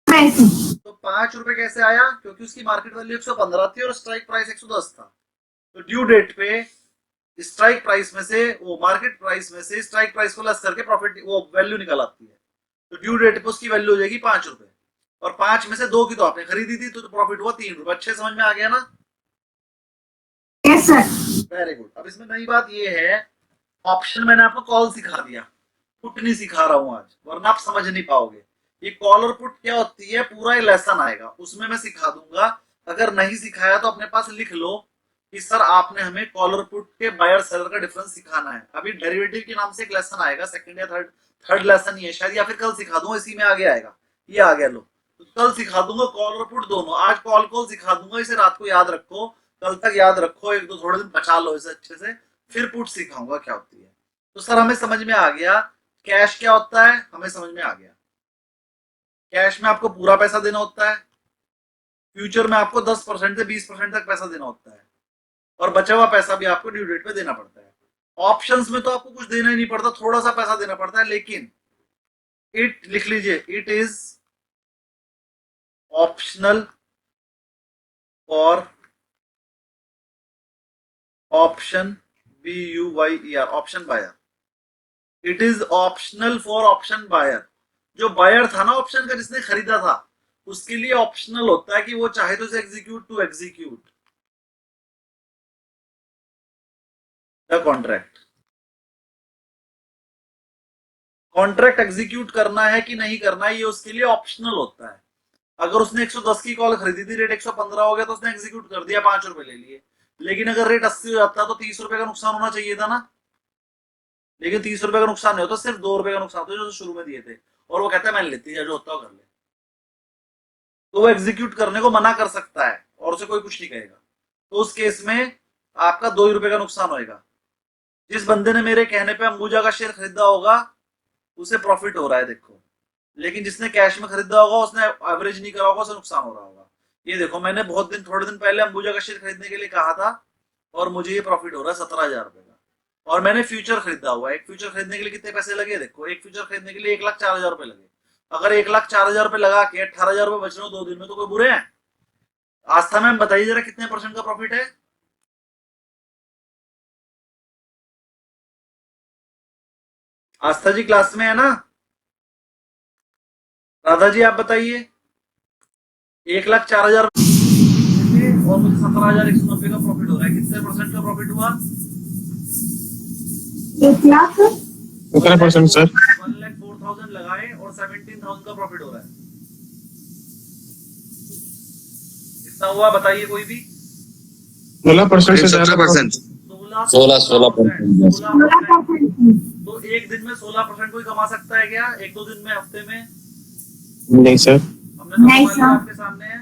Right, sir. तो 5 रुपए कैसे आया? क्योंकि उसकी मार्केट वैल्यू 115 थी और स्ट्राइक प्राइस 110 था। तो ड्यू डेट पे स्ट्राइक प्राइस में से, वो मार्केट प्राइस में से स्ट्राइक प्राइस को लेस करके प्रॉफिट वो वैल्यू निकल आती है। तो ड्यू डेट पे उसकी वैल्यू हो जाएगी 5 रुपए, और 5 में से 2 की तो आपने खरीदी थी, तो प्रॉफिट हुआ 3 रुपए। अच्छे समझ में आ गया ना? Yes, sir. Very good. अब इसमें नई बात ये है, ऑप्शन मैंने आपको कॉल सिखा दिया, पुट नहीं सिखा रहा हूं आज, वरना आप समझ नहीं पाओगे। ये कॉल और पुट क्या होती है पूरा एक लेसन आएगा, उसमें मैं सिखा दूंगा। अगर नहीं सिखाया तो अपने पास लिख लो कि सर आपने हमें कॉल और पुट के बायर सेलर का डिफरेंस सिखाना है। अभी डेरिवेटिव के नाम से एक लेसन आएगा, सेकंड या थर्ड लेसन ये शायद, या फिर कल सिखा दूंगा, इसी में आगे आएगा। ये आ गया लो, तो कल सिखा दूंगा कॉल और पुट दोनों। आज कॉल सिखा दूंगा, इसे रात को याद रखो, कल तक याद रखो, एक दो थोड़े दिन बचा लो इसे अच्छे से, फिर पुट सिखाऊंगा क्या होती है। तो सर हमें समझ में आ गया कैश क्या होता है, हमें समझ में आ गया। कैश में आपको पूरा पैसा देना होता है, फ्यूचर में आपको 10% से 20% तक पैसा देना होता है, और बचा हुआ पैसा भी आपको ड्यू डेट पे देना पड़ता है। ऑप्शंस में तो आपको कुछ देना ही नहीं पड़ता, थोड़ा सा पैसा देना पड़ता है, लेकिन इट लिख लीजिए, it is optional for option BUYER option buyer. It is optional for option buyer. जो बायर था ना ऑप्शन का, जिसने खरीदा था, उसके लिए ऑप्शनल होता है कि वो चाहे तो execute to execute the contract. Contract execute करना है कि नहीं करना है, ये उसके लिए ऑप्शनल होता है। अगर उसने 110 की कॉल खरीदी थी, रेट 115 हो गया, तो उसने एग्जीक्यूट कर दिया, 5 रुपए ले लिए। लेकिन अगर रेट 80 हो जाता तो 30 रुपए का नुकसान होना चाहिए था ना, लेकिन 30 रुपए का नुकसान नहीं होता, सिर्फ 2 रुपए का नुकसान होता जो शुरू में दिए थे, और वो कहता है मैंने लेती है, जो होता हो कर ले। तो वो एग्जीक्यूट करने को मना कर सकता है और उसे कोई कुछ नहीं कहेगा। तो उस केस में आपका 2 रुपए का नुकसान होगा। जिस बंदे ने मेरे कहने पे अंबुजा का शेयर खरीदा होगा उसे प्रॉफिट हो रहा है, देखो। लेकिन जिसने कैश में खरीदा होगा, उसने एवरेज नहीं करा होगा, उसे नुकसान हो रहा होगा। ये देखो, मैंने थोड़े दिन पहले अंबुजा का शेयर खरीदने के लिए कहा था, और मुझे ये प्रॉफिट हो रहा है 17,000 रुपए का। और मैंने फ्यूचर खरीदा हुआ है। एक फ्यूचर खरीदने के लिए कितने पैसे लगे? देखो, एक फ्यूचर खरीदने के लिए 1,04,000 रुपए लगे। अगर 1,04,000 रुपए लगा के 18,000 रुपए बच रहे हो 2 दिन में, तो कोई बुरे हैं? आस्था मैम बताइए जरा, कितने % का प्रॉफिट है? आस्था जी क्लास में है ना? राधा जी आप बताइए। 1,04,000 और मुझे 17,190 का प्रॉफिट हो रहा है। कितने % का प्रॉफिट हुआ? 1 लाख। कितना परसेंट सर? 1,04,000 लगाए और 17,000 का प्रॉफिट हो रहा है। कितना हुआ बताइए कोई भी? 16% से ज्यादा 17%। 16%। तो एक दिन में 16% कोई कमा सकता है क्या? 1-2 दिन में, हफ्ते में? नहीं सर। हमने तो नहीं, कमा लिया, सर। आपके सामने है।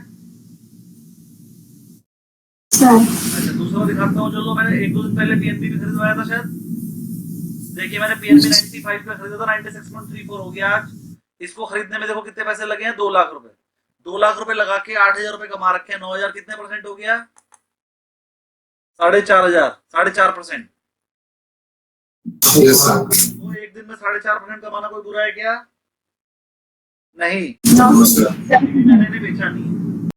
Sir. अच्छा, दूसरा दिखाता हूँ। चलो, मैंने 1-2 दिन पहले PNB भी खरीदवाया था शायद। देखिए, मैंने PNB 95 का खरीदा था, 96.34 हो गया आज। इसको खरीदने में देखो कितने पैसे लगे हैं, 2 लाख रुपए। 2 लाख रुपए लगा के 8,000 रुपए कमा रखे हैं। 9,000 कितने % हो गया? 4,500, 4.5%। तो एक दिन में 4.5% कमाना कोई बुरा है क्या? नहीं। No. मैंने बेचा नहीं।